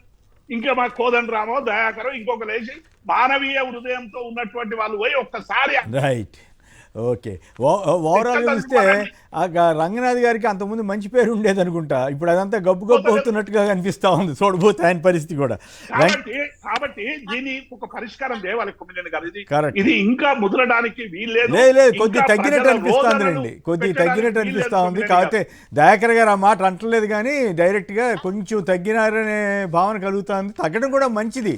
ఇంకా మా కోదండ రామో దయాకర్ ఇంకొక లేచి మానవీయ హృదయంతో ఉన్నటువంటి వాళ్ళు పోయి ఒక్కసారి రైట్. ఓకే, ఓవరాల్ చూస్తే రంగనాథ్ గారికి అంతకుముందు మంచి పేరు ఉండేది అనుకుంటా, ఇప్పుడు అదంతా గబ్బు అవుతున్నట్టుగా కనిపిస్తా ఉంది చూడబోతే ఆయన పరిస్థితి కూడా. కాబట్టి దీని ఒక పరిష్కారం దేవాలి కొమ్మినేని గారు. ఇది ఇంకా ముదరడానికి వీల్లేదు, కొద్ది తగ్గినట్టు అనిపిస్తుంది రండి, కొద్ది తగ్గినట్టు అనిపిస్తా ఉంది. కాకపోతే దయాకర్ గారు ఆ మాట అంటలేదు కానీ డైరెక్ట్ గా కొంచెం తగ్గినారనే భావన కలుగుతుంది. తగ్గడం కూడా మంచిది.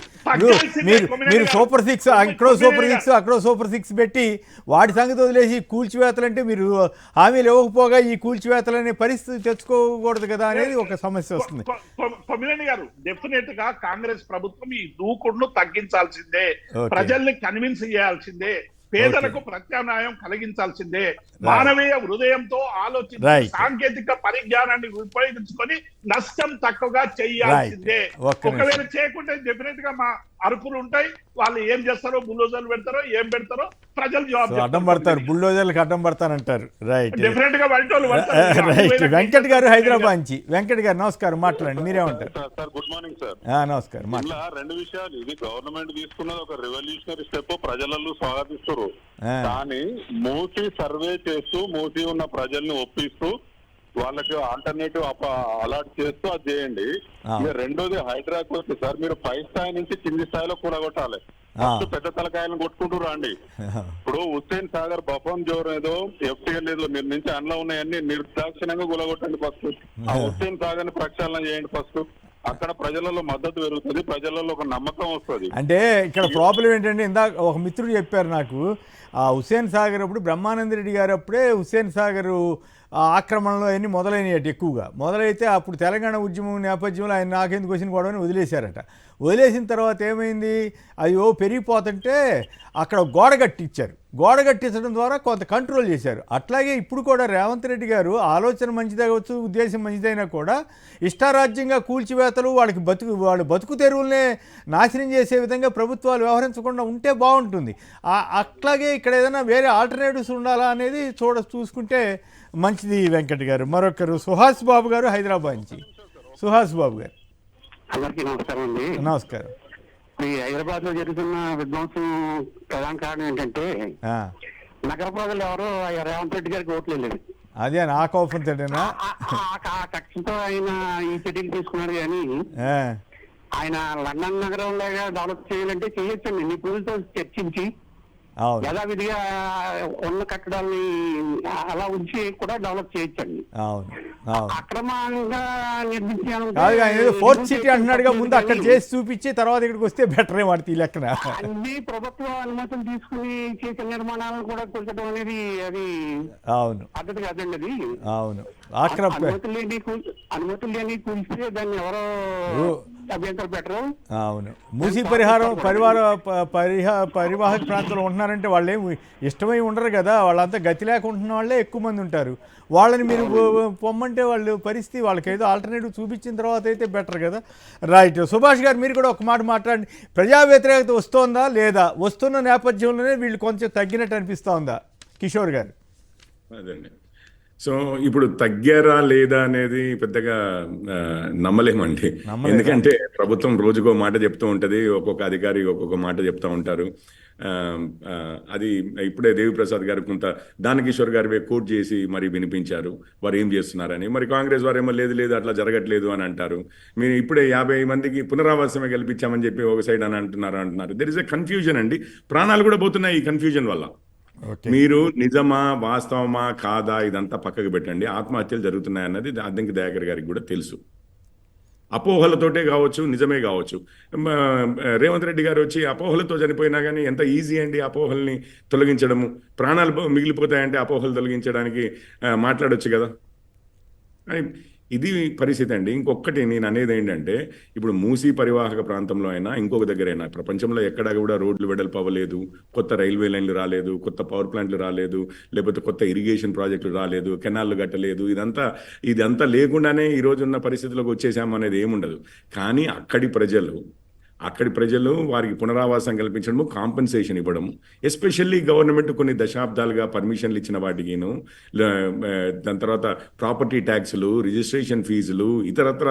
మీరు సూపర్ 6 ఇక్కడో సూపర్ 6 అక్కడో సూపర్ 6 పెట్టి వాటి సంగతి వదిలేసి కూల్చివేతలంటే మీరు హామీలు ఇవ్వకపోగా ఈ కూల్చివేతలనే పరిస్థితి తెచ్చుకోకూడదు కదా అనేది ఒక సమస్య వస్తుంది. కొమ్మినేని గారు, డెఫినెట్ గా కాంగ్రెస్ ప్రభుత్వం ఈ దూకుడును తగ్గించాల్సిందే, ప్రజల్ని కన్విన్స్ చేయాల్సిందే, పేదలకు ప్రత్యామ్నాయం కలిగించాల్సిందే, మానవీయ హృదయంతో ఆలోచించి సాంకేతిక పరిజ్ఞానాన్ని ఉపయోగించుకొని నష్టం తక్కువగా చేయాల్సిందే. ఒకవేళ చేయకుంటే డెఫినెట్ గా మా అరుపులు ఉంటాయి. వాళ్ళు ఏం చేస్తారో, బుల్డోజర్లు పెడతారో, ఏం పెడతారో ప్రజలు జవాబు అడ్డం పడతారు, బుల్డోజర్లకు అడ్డం పడతానంటారు. రైట్, డెఫినెట్ గా రైట్. వెంకట్ గారు హైదరాబాద్ నుంచి. వెంకట్ గారు నమస్కారం, మాట్లాడండి, మీరేమంటారు? Sir good morning sir. నమస్కారం. రెండు విషయాలు, ఇది గవర్నమెంట్ తీసుకున్నది ఒక రెవల్యూషనరీ స్టెప్, ప్రజలలో స్వాగతిస్తారు. కానీ మూసి సర్వే చేస్తూ, మూసి ఉన్న ప్రజల్ని ఒప్పిస్తూ, వాళ్ళకి ఆల్టర్నేటివ్ అలాట్ చేస్తూ అది చేయండి. ఇక రెండోది హైడ్రాక్ వచ్చి సార్, మీరు పై స్థాయి నుంచి కింది స్థాయిలో కూలగొట్టాలి. ఫస్ట్ పెద్ద తలకాయలను కొట్టుకుంటూ రండి. ఇప్పుడు హుస్సేన్ సాగర్, బఫన్ జోర్ ఏదో, ఎఫ్టీఎల్ ఏదో మీరు నుంచి అందులో ఉన్నాయన్నీ నిర్దాక్షిణ్యంగా కూలగొట్టండి. ఫస్ట్ ఆ హుస్సేన్ సాగర్ ని ప్రక్షాళన చేయండి. ఫస్ట్ అక్కడ ప్రజలలో మద్దతు పెరుగుతుంది, ప్రజలలో ఒక నమ్మకం వస్తుంది. అంటే ఇక్కడ ప్రాబ్లం ఏంటంటే, ఇందాక ఒక మిత్రుడు చెప్పారు నాకు, ఆ హుస్సేన్ సాగర్ అప్పుడు బ్రహ్మానంద రెడ్డి గారు అప్పుడే హుస్సేన్ సాగర్ ఆక్రమణలు అవన్నీ మొదలైనవి ఎక్కువగా. మొదలైతే అప్పుడు తెలంగాణ ఉద్యమం నేపథ్యంలో ఆయన నాకెందుకు వచ్చిన గొడవని వదిలేశారట. వదిలేసిన తర్వాత ఏమైంది, అయ్యో పెరిగిపోతుంటే అక్కడ గోడ కట్టించారు. గోడ కట్టించడం ద్వారా కొంత కంట్రోల్ చేశారు. అట్లాగే ఇప్పుడు కూడా రేవంత్ రెడ్డి గారు ఆలోచన మంచిదే కావచ్చు, ఉద్దేశం మంచిదైనా కూడా ఇష్టారాజ్యంగా కూల్చివేతలు, వాళ్ళ బతుకు తెరువులనే నాశనం చేసే విధంగా ప్రభుత్వాలు వ్యవహరించకుండా ఉంటే బాగుంటుంది. అట్లాగే ఇక్కడ ఏదైనా వేరే ఆల్టర్నేటివ్స్ ఉండాలా అనేది చూసుకుంటే మంచిది. వెంకట్ గారు, మరొకరు సుహాస్ బాబు గారు హైదరాబాద్ నుంచి. సుహాస్ బాబు గారు. అందరికీ నమస్కారం అండి. నమస్కారం. ఈ హైదరాబాద్ లో జరుగుతున్న విధ్వంసం ప్రధాన కారణం ఏంటంటే నగర ప్రజలు ఎవరో రేవంత్ రెడ్డి గారికి ఓట్లు వెళ్ళలేదు. అదే నా కోపం తేడేనా కక్షతో ఆయన ఈ చర్యలు తీసుకున్నారు. కానీ ఆయన లండన్ నగరంలో డెవలప్ చేయాలంటే చేయొచ్చండి. నిపుణులతో చర్చించి యథావిధిగా ఉన్న కట్టడాల్ని అలా ఉంచి కూడా డెవలప్ చేయొచ్చండి. అక్రమంగా నిర్మించాను ఫోర్త్ సిటీ అంటున్నాడుగా, ముందు అక్కడ చేసి చూపించి తర్వాత ఇక్కడికి వస్తే బెటరే వాడితే ఈ లెక్కన. అన్ని ప్రభుత్వ అనుమతులు తీసుకుని చేసిన నిర్మాణాలను కూడా కూల్చడం అనేది అది పద్ధతి కాదండి. అది అనుమతులు లేని కూల్చితే దాన్ని ఎవరో అభ్యంతరం పెట్టరు. అవును. మూసీ పరివాహక ప్రాంతంలో ఉంటున్నారంటే వాళ్ళు ఏమి ఇష్టమై ఉండరు కదా. వాళ్ళంతా గతి లేకుంటున్న వాళ్ళే ఎక్కువ మంది ఉంటారు. వాళ్ళని మీరు పొమ్మంటే వాళ్ళు పరిస్థితి వాళ్ళకి ఏదో ఆల్టర్నేటివ్ చూపించిన తర్వాత అయితే బెటర్ కదా. రైట్. సుభాష్ గారు, మీరు కూడా ఒక మాట మాట్లాడండి. ప్రజా వ్యతిరేకత వస్తోందా లేదా? వస్తున్న నేపథ్యంలోనే వీళ్ళు కొంచెం తగ్గినట్టు అనిపిస్తోందా? కిషోర్ గారు. అదండి. సో ఇప్పుడు తగ్గారా లేదా అనేది పెద్దగా నమ్మలేమండి. ఎందుకంటే ప్రభుత్వం రోజుకో మాట చెప్తూ ఉంటుంది, ఒక్కొక్క అధికారి ఒక్కొక్క మాట చెప్తూ ఉంటారు. అది ఇప్పుడే దేవిప్రసాద్ గారు కొంత దానకిషోర్ గారి కోట్ చేసి మరి వినిపించారు వారు ఏం చేస్తున్నారని. మరి కాంగ్రెస్ వారు ఏమో లేదు అట్లా జరగట్లేదు అని అంటారు. మీరు ఇప్పుడే 50 మందికి పునరావాసమే కల్పించామని చెప్పి ఒక సైడ్ అని అంటున్నారు. దెర్ ఇస్ ఎ కన్ఫ్యూజన్ అండి. ప్రాణాలు కూడా పోతున్నాయి ఈ కన్ఫ్యూజన్ వల్ల. మీరు నిజమా వాస్తవమా కాదా ఇదంతా పక్కకు పెట్టండి. ఆత్మహత్యలు జరుగుతున్నాయన్నది అద్దంకి దయాకర్ గారికి కూడా తెలుసు. అపోహలతోటే కావచ్చు, నిజమే కావచ్చు. రేవంత్ రెడ్డి గారు వచ్చి అపోహలతో చనిపోయినా కానీ ఎంత ఈజీ అండి అపోహల్ని తొలగించడము. ప్రాణాలు మిగిలిపోతాయంటే అపోహలు తొలగించడానికి మాట్లాడొచ్చు కదా. ఇది పరిస్థితి అండి. ఇంకొకటి నేను అనేది ఏంటంటే, ఇప్పుడు మూసీ పరివాహక ప్రాంతంలో అయినా ఇంకొక దగ్గర అయినా ప్రపంచంలో ఎక్కడా కూడా రోడ్లు వెడల్పు అవ్వలేదు, కొత్త రైల్వే లైన్లు రాలేదు, కొత్త పవర్ ప్లాంట్లు రాలేదు, లేకపోతే కొత్త ఇరిగేషన్ ప్రాజెక్టులు రాలేదు, కెనాల్లు కట్టలేదు. ఇదంతా లేకుండానే ఈరోజున్న పరిస్థితిలోకి వచ్చేసాము అనేది ఏముండదు. కానీ అక్కడి ప్రజలు వారికి పునరావాసం కల్పించడము, కాంపెన్సేషన్ ఇవ్వడము, ఎస్పెషల్లీ గవర్నమెంట్ కొన్ని దశాబ్దాలుగా పర్మిషన్లు ఇచ్చిన వాటికిను, దాని తర్వాత ప్రాపర్టీ ట్యాక్సులు, రిజిస్ట్రేషన్ ఫీజులు, ఇతరత్ర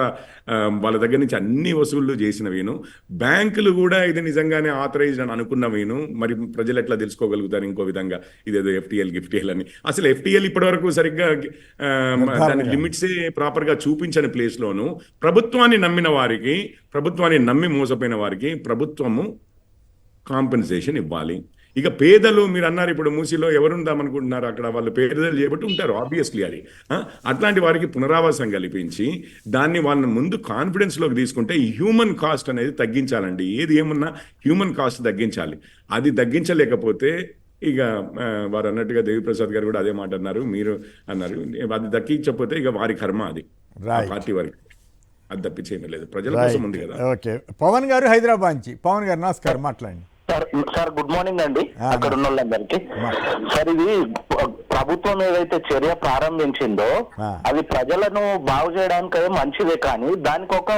వాళ్ళ దగ్గర నుంచి అన్ని వసూళ్లు చేసినవేను. బ్యాంకులు కూడా ఇది నిజంగానే ఆథరైజ్డ్ అని అనుకున్నవేను. మరి ప్రజలు ఎట్లా తెలుసుకోగలుగుతారు ఇంకో విధంగా ఇదేదో FTL అని? అసలు FTL ఇప్పటివరకు సరిగ్గా దాని లిమిట్సే ప్రాపర్గా చూపించని ప్లేస్లోను ప్రభుత్వాన్ని నమ్మి మోసపోయిన వారికి ప్రభుత్వము కాంపెన్సేషన్ ఇవ్వాలి. ఇక పేదలు మీరు అన్నారు, ఇప్పుడు మూసీలో ఎవరుందామనుకుంటున్నారు? అక్కడ వాళ్ళు పేదలు చేయబట్టి ఉంటారు ఆబ్వియస్లీ. అది అట్లాంటి వారికి పునరావాసం కల్పించి దాన్ని వాళ్ళని ముందు కాన్ఫిడెన్స్లోకి తీసుకుంటే హ్యూమన్ కాస్ట్ అనేది తగ్గించాలండి. ఏది ఏమన్నా హ్యూమన్ కాస్ట్ తగ్గించాలి. అది తగ్గించలేకపోతే ఇక వారు అన్నట్టుగా దేవిప్రసాద్ గారు కూడా అదే మాట అన్నారు, మీరు అన్నారు. అది దక్కించకపోతే ఇక వారి కర్మ, అది పార్టీ వారికి. అది తప్పించేమీ లేదు, ప్రజల కోసం ఉంది కదా. ఓకే. పవన్ గారు హైదరాబాద్ నుంచి. పవన్ గారు నమస్కారం, మాట్లాడండి. సార్ గుడ్ మార్నింగ్ అండి అక్కడ ఉన్న వాళ్ళందరికీ. సార్, ఇది ప్రభుత్వం ఏదైతే చర్య ప్రారంభించిందో అది ప్రజలను బాగు చేయడానికి మంచిదే, కానీ దానికి ఒక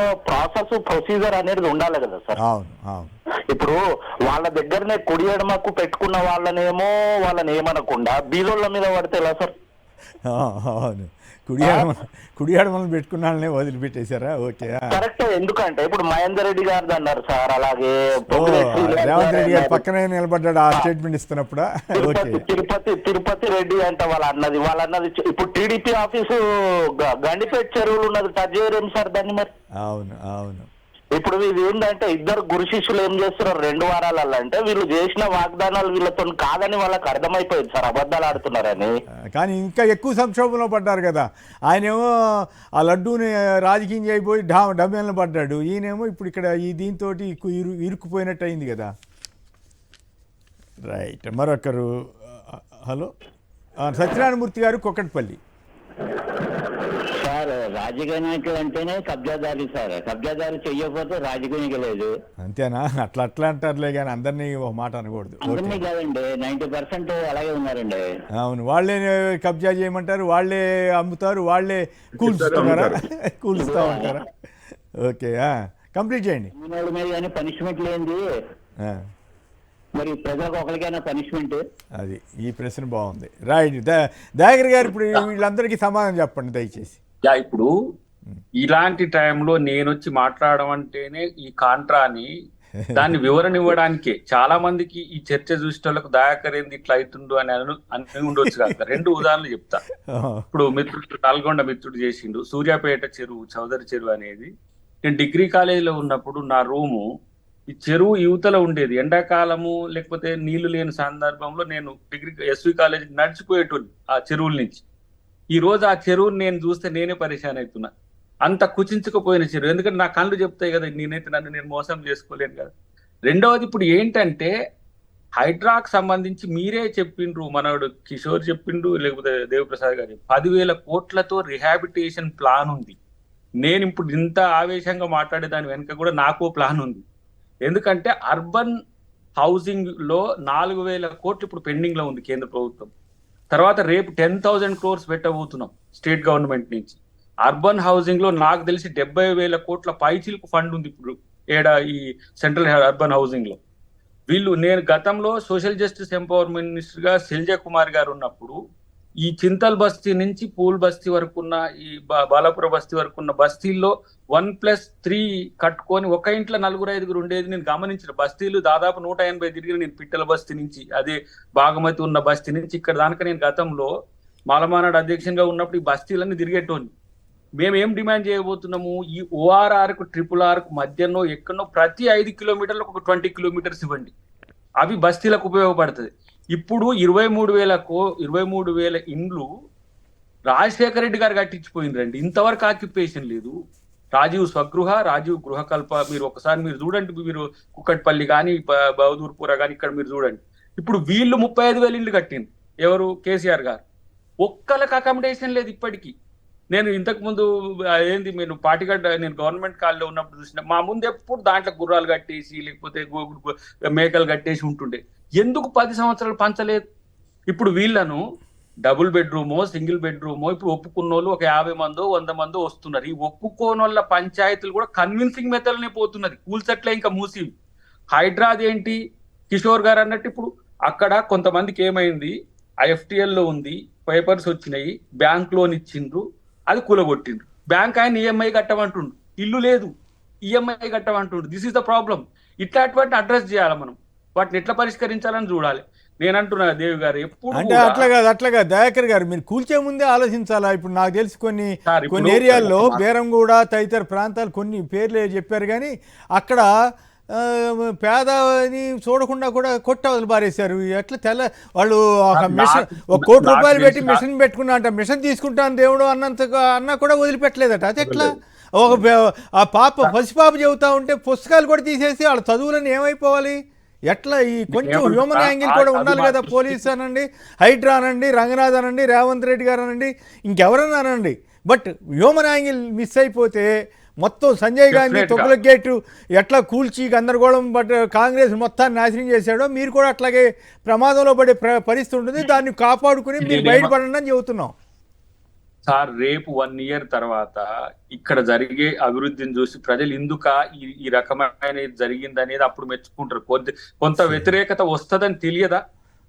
ప్రొసీజర్ అనేది ఉండాలి కదా సార్. ఇప్పుడు వాళ్ళ దగ్గరనే కుడి ఎడమకు పెట్టుకున్న వాళ్ళని ఏమనకుండా బీదోళ్ళ మీద పడితే ఎలా సార్? అవును, కుడి ఎడమలను పెట్టుకున్న వాళ్ళనే వదిలిపెట్టేశారా? Okay, correct. ఎందుకంటే ఇప్పుడు మహేందర్ రెడ్డి గారిది అన్నారు సార్, అలాగే రేవంత్ రెడ్డి గారు పక్కనే నిలబడ్డాడు ఆ స్టేట్మెంట్ ఇస్తున్నప్పుడు. తిరుపతి రెడ్డి అంటే వాళ్ళు అన్నది ఇప్పుడు టీడీపీ ఆఫీసు గండిపేట చెరువులు ఉన్నది, టచ్ చేయరేం సార్ దాన్ని మరి? అవును. ఇప్పుడు ఇది ఏంటంటే ఇద్దరు గురు శిష్యులు ఏం చేస్తున్నారు 2 వారాలలో అంటే వీళ్ళు చేసిన వాగ్దానాలు వీళ్ళతో కాదని వాళ్ళకి అర్థమైపోయింది సార్, అబద్ధాలు ఆడుతున్నారని. కానీ ఇంకా ఎక్కువ సంక్షోభంలో పడ్డారు కదా. ఆయనేమో ఆ లడ్డూని రాజకీయం చేయబోయి డబ్బేలను పడ్డాడు, ఈయనేమో ఇప్పుడు ఇక్కడ ఈ దీంతో ఇరుక్కుపోయినట్టు అయింది కదా. రైట్. మరొకరు. హలో, సత్యనారాయణమూర్తి గారు, కొక్కట్పల్లి. రాజకీయ నాయకులు అంటేనే కబ్జాదారు సార్, కబ్జాదారు చెయ్యకపోతే రాజకీయ లేదు. అంతేనా? అట్లా అంటారులే కానీ అందరినీ ఒక మాట అనకూడదు. అందరినీ కాదండి, 90% అలాగే ఉన్నారండి. అవును, వాళ్ళే కబ్జా చేయమంటారు, వాళ్ళే అమ్ముతారు, వాళ్ళే కూల్చుతారా, కూల్చుతా ఉంటారా? ఓకే, కంప్లీట్ చేయండి. అమ్మినోళ్ళ మీద కానీ పనిష్మెంట్ లేనిది మరి ప్రజలకు ఒకరికైనా పనిష్మెంట్? అది ఈ ప్రశ్న బాగుంది. రైట్, దయాకర్ గారు ఇప్పుడు వీళ్ళందరికీ సమాధానం చెప్పండి దయచేసి. ఇప్పుడు ఇలాంటి టైంలో నేను వచ్చి మాట్లాడడం అంటేనే ఈ కాంట్రాని దాన్ని వివరణ ఇవ్వడానికే. చాలా మందికి ఈ చర్చ చూసేటోళ్ళకు దయాకర్ ఏంది ఇట్లా అవుతుండు అని ఉండొచ్చు కదా. 2 ఉదాహరణలు చెప్తా. ఇప్పుడు మిత్రుడు నల్గొండ మిత్రుడు చేసిండు సూర్యాపేట చెరువు, చౌదరి చెరువు అనేది. నేను డిగ్రీ కాలేజీలో ఉన్నప్పుడు నా రూము ఈ చెరువు యువతలో ఉండేది. ఎండాకాలము లేకపోతే నీళ్లు లేని సందర్భంలో నేను డిగ్రీ ఎస్వి కాలేజీకి నడిచిపోయేటోళ్ళు ఆ చెరువుల నుంచి. ఈ రోజు ఆ చెరువుని నేను చూస్తే నేనే పరిశాన్ అవుతున్నా. అంత కుచించుకుపోయిన చెరువు. ఎందుకంటే నా కళ్ళు చెప్తాయి కదా, నన్ను నేను మోసం చేసుకోలేను కదా. రెండవది ఇప్పుడు ఏంటంటే హైడ్రాకు సంబంధించి మీరే చెప్పిండ్రు, మనోడు కిషోర్ చెప్పిండు, లేకపోతే దేవప్రసాద్ గారు 10,000 కోట్లతో రిహాబిటేషన్ ప్లాన్ ఉంది. నేను ఇప్పుడు ఇంత ఆవేశంగా మాట్లాడే దాని వెనుక కూడా నాకు ప్లాన్ ఉంది. ఎందుకంటే అర్బన్ హౌసింగ్ లో 4,000 కోట్లు ఇప్పుడు పెండింగ్ లో ఉంది కేంద్ర ప్రభుత్వం. తర్వాత రేపు 10,000 crores పెట్టబోతున్నాం స్టేట్ గవర్నమెంట్ నుంచి. అర్బన్ హౌసింగ్ లో నాకు తెలిసి 70,000 కోట్ల పైచిలకు ఫండ్ ఉంది ఇప్పుడు ఈ సెంట్రల్ అర్బన్ హౌసింగ్ లో. నేను గతంలో సోషల్ జస్టిస్ ఎంపవర్మెంట్ మినిస్టర్ గా శైలజా కుమార్ గారు ఉన్నప్పుడు ఈ చింతల్ బస్తీ నుంచి పూల్ బస్తీ వరకు ఉన్న ఈ బాలాపుర బస్తీ వరకు ఉన్న బస్తీల్లో 1+3 కట్టుకొని ఒక ఇంట్లో 4-5 ఉండేది నేను గమనించిన. బస్తీలు దాదాపు 180 తిరిగి నేను పిట్టల బస్తీ నుంచి, అదే బాగమతి ఉన్న బస్తీ నుంచి ఇక్కడ దానిక నేను గతంలో మాలమానాడు అధ్యక్షునిగా ఉన్నప్పుడు ఈ బస్తీలన్నీ తిరిగేటోని. మేమేం డిమాండ్ చేయబోతున్నాము, ఈ ORR కు RRR కు మధ్యలో ఎక్కడో ప్రతి 5 కిలోమీటర్లకు ఒక 20 కిలోమీటర్స్ ఇవ్వండి. అవి బస్తీలకు ఉపయోగపడుతుంది. ఇప్పుడు 23,000 ఇండ్లు రాజశేఖర రెడ్డి గారు కట్టించిపోయిందండి. ఇంతవరకు ఆక్యుపేషన్ లేదు. రాజీవ్ స్వగృహ, రాజీవ్ గృహకల్ప మీరు ఒకసారి మీరు చూడండి. మీరు కుక్కట్పల్లి కానీ బహదూర్పుర కానీ ఇక్కడ మీరు చూడండి. ఇప్పుడు వీళ్ళు 35,000 ఇండ్లు కట్టింది. ఎవరు? కేసీఆర్ గారు. ఒక్కళ్ళకి అకామిడేషన్ లేదు ఇప్పటికీ. నేను ఇంతకు ముందు ఏంది నేను పాటిగడ్డ నేను గవర్నమెంట్ కాల్లో ఉన్నప్పుడు చూసిన మా ముందు ఎప్పుడు దాంట్లో గుర్రాలు కట్టేసి లేకపోతే మేకలు కట్టేసి ఉంటుండే. ఎందుకు 10 సంవత్సరాలు పంచలేదు? ఇప్పుడు వీళ్ళను డబుల్ బెడ్రూమో సింగిల్ బెడ్రూమో ఇప్పుడు ఒప్పుకున్నోళ్ళు ఒక 50 మందో 100 మందో వస్తున్నారు. ఈ ఒప్పుకోనోళ్ళ పంచాయతీలు కూడా కన్విన్సింగ్ మెథడ్నే పోతున్నది. కూల్చట్లే ఇంకా మూసి. హైడ్రాది ఏంటి కిషోర్ గారు అన్నట్టు ఇప్పుడు అక్కడ కొంతమందికి ఏమైంది, IFTL లో ఉంది, పేపర్స్ వచ్చినాయి, బ్యాంక్ లోన్ ఇచ్చిండ్రు, అది కూలగొట్టిండ్రు. బ్యాంక్ ఆయన EMI కట్టమంటుండు, ఇల్లు లేదు EMI కట్టమంటుండు. This is the problem. ఇట్లాంటి అడ్రస్ చేయాలి మనం. వాటిని ఎట్లా పరిష్కరించాలని చూడాలి. నేనంటున్నా దేవి గారు ఎప్పుడు అంటే అట్లాగా దయాకర్ గారు మీరు కూల్చే ముందే ఆలోచించాలా. ఇప్పుడు నాకు తెలిసి కొన్ని ఏరియాల్లో బేరంగూడ తదితర ప్రాంతాలు కొన్ని పేర్లు చెప్పారు కానీ అక్కడ పేదని చూడకుండా కూడా కొట్టవలు బారేశారు. ఎట్లా వాళ్ళు ఒక మిషన్ ₹1 కోటి పెట్టి మిషన్ పెట్టుకున్నా అంట, మిషన్ తీసుకుంటాను దేవుడు అన్నా కూడా వదిలిపెట్టలేదట. అది ఎట్లా? ఆ పసిపాప చెబుతా ఉంటే పుస్తకాలు కూడా తీసేసి వాళ్ళ చదువులను ఏమైపోవాలి? ఎట్లా? ఈ కొంచెం హ్యూమన్ యాంగిల్ కూడా ఉండాలి కదా. పోలీస్ అనండి, హైడ్రా అనండి, రంగనాథ్ అనండి, రేవంత్ రెడ్డి గారు అనండి, ఇంకెవరన్నా అనండి, బట్ హ్యూమన్ యాంగిల్ మిస్ అయిపోతే మొత్తం సంజయ్ గాంధీ తొక్కుల గేటు ఎట్లా కూల్చి గందరగోళం కాంగ్రెస్ మొత్తాన్ని నాశనం చేశాడో మీరు కూడా అట్లాగే ప్రమాదంలో పడే పరిస్థితి ఉంటుంది. దాన్ని కాపాడుకుని మీరు బయటపడండి అని చెబుతున్నాం. సార్ రేపు 1 year తర్వాత ఇక్కడ జరిగే అభివృద్ధిని చూసి ప్రజలు ఎందుక ఈ రకమైన జరిగింది అనేది అప్పుడు మెచ్చుకుంటారు. కొంత వ్యతిరేకత వస్తుందని తెలియదా?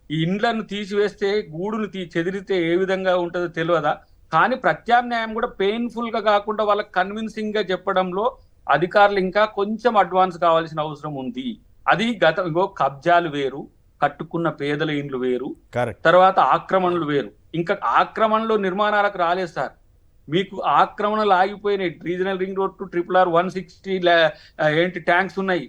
ఈ ఇండ్లను తీసివేస్తే గూడును చెదిరితే ఏ విధంగా ఉంటుందో తెలియదా? కానీ ప్రత్యామ్నాయం కూడా పెయిన్ఫుల్ గా కాకుండా వాళ్ళకి కన్విన్సింగ్ గా చెప్పడంలో అధికారులు ఇంకా కొంచెం అడ్వాన్స్ కావాల్సిన అవసరం ఉంది. అది కబ్జాలు వేరు, కట్టుకున్న పేదల ఇండ్లు వేరు, తర్వాత ఆక్రమణలు వేరు. ఇంకా ఆక్రమణలో నిర్మాణాలకు రాలేదు సార్. మీకు ఆక్రమణలు ఆగిపోయినాయి. Regional ring road to RRR 160 tanks ఉన్నాయి.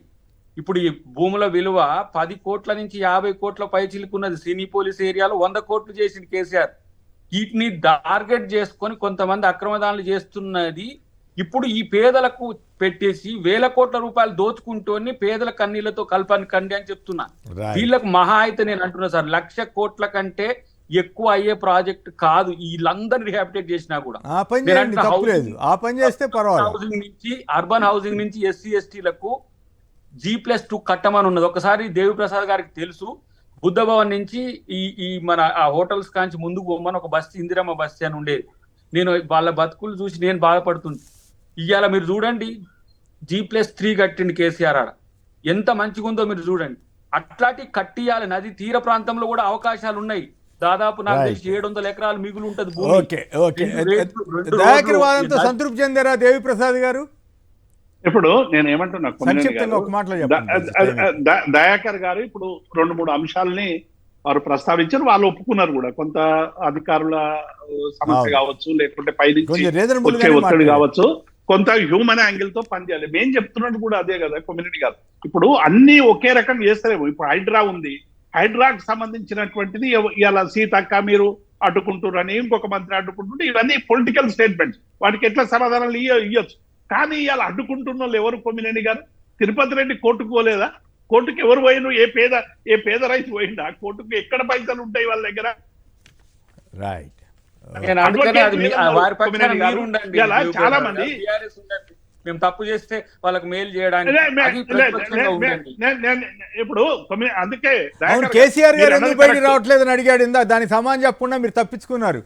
ఇప్పుడు ఈ భూముల విలువ 10 కోట్ల నుంచి 50 కోట్ల పై చిలుకున్నది. సినీ పోలీస్ ఏరియాలో 100 కోట్లు చేసింది కేసీఆర్. వీటిని టార్గెట్ చేసుకొని కొంతమంది అక్రమదానాలు చేస్తున్నది. ఇప్పుడు ఈ పేదలకు పెట్టేసి ₹1,000 కోట్ల దోచుకుంటూనే పేదల కన్నీళ్లతో కల్పని కండి అని చెప్తున్నా. వీళ్ళకు మహా అయితే నేను అంటున్నా సార్, 1,00,000 కోట్ల కంటే ఎక్కువ అయ్యే ప్రాజెక్ట్ కాదు వీళ్ళందరినీ రిహాబిటేట్ చేసినా కూడా. ఆ పని చేయండి, తప్పులేదు, ఆ పని చేస్తే పర్వాలేదు. హౌసింగ్ నుంచి అర్బన్ హౌసింగ్ నుంచి ఎస్సీ ఎస్టీలకు G+2 కట్టమని ఉన్నది. ఒకసారి దేవిప్రసాద్ గారికి తెలుసు, బుద్ధ భవన్ నుంచి ఈ మన ఆ హోటల్స్ కాంచి ముందుకు పోమని ఒక బస్తీ, ఇందిరమ్మ బస్తీ అని ఉండేది. నేను వాళ్ళ బతుకులు చూసి నేను బాధపడుతుంది. ఇవాళ మీరు చూడండి G+3 కట్టిండి కేసీఆర్ ఆడ, ఎంత మంచిగా ఉందో మీరు చూడండి. అట్లాంటి కట్టియాలి. నది తీర ప్రాంతంలో కూడా అవకాశాలు ఉన్నాయి. దాదాపు నాకు తెలిసి 700 ఎకరాలు మిగులు ఉంటది భూమి. ఓకే ఓకే, దయాకర్ వాదంతో సంతృప్తి చెందారా దేవిప్రసాద్ గారు? ఇప్పుడు నేను ఏమంటున్నా, ఒక మాటలో దయాకర్ గారు ఇప్పుడు 2-3 అంశాలని వారు ప్రస్తావించారు, వాళ్ళు ఒప్పుకున్నారు కూడా. కొంత అధికారుల సమస్య కావచ్చు, లేకుంటే పైనుంచి వచ్చే ఒత్తిడి కావచ్చు, కొంత హ్యూమన్ యాంగిల్ తో పనిచేయాలి. మేం చెప్తున్నట్టు కూడా అదే కదా కమ్యూనిటీ గారు. ఇప్పుడు అన్ని ఒకే రకం చేస్తారేమో. ఇప్పుడు హైడ్రా ఉంది, హైడ్రాకు సంబంధించినటువంటిది ఇలా సీతక్క మీరు అడ్డుకుంటున్నారని ఇంకొక మంత్రి అడ్డుకుంటుంటే, ఇవన్నీ పొలిటికల్ స్టేట్మెంట్స్, వాటికి ఎట్లా సమాధానాలు ఇవ్వచ్చు. కానీ ఇవాళ అడ్డుకుంటున్న వాళ్ళు ఎవరు? కొమ్మినేని గారు. తిరుపతి రెడ్డి కోర్టుకు పోలేదా? కోర్టుకు ఎవరు పోయిన? ఏ పేద రైతు పోయిందా కోర్టుకు? ఎక్కడ పైసలు ఉంటాయి వాళ్ళ దగ్గర? రైట్. చాలా మంది మేము తప్పు చేస్తే వాళ్ళకి మేలు చేయడానికి ఇప్పుడు అందుకే కేసీఆర్ గారు ఎందుకు బయటికి రావట్లేదని అడిగాడు ఇందా, దానికి సమాధానం చెప్పకుండా మీరు తప్పించుకున్నారు.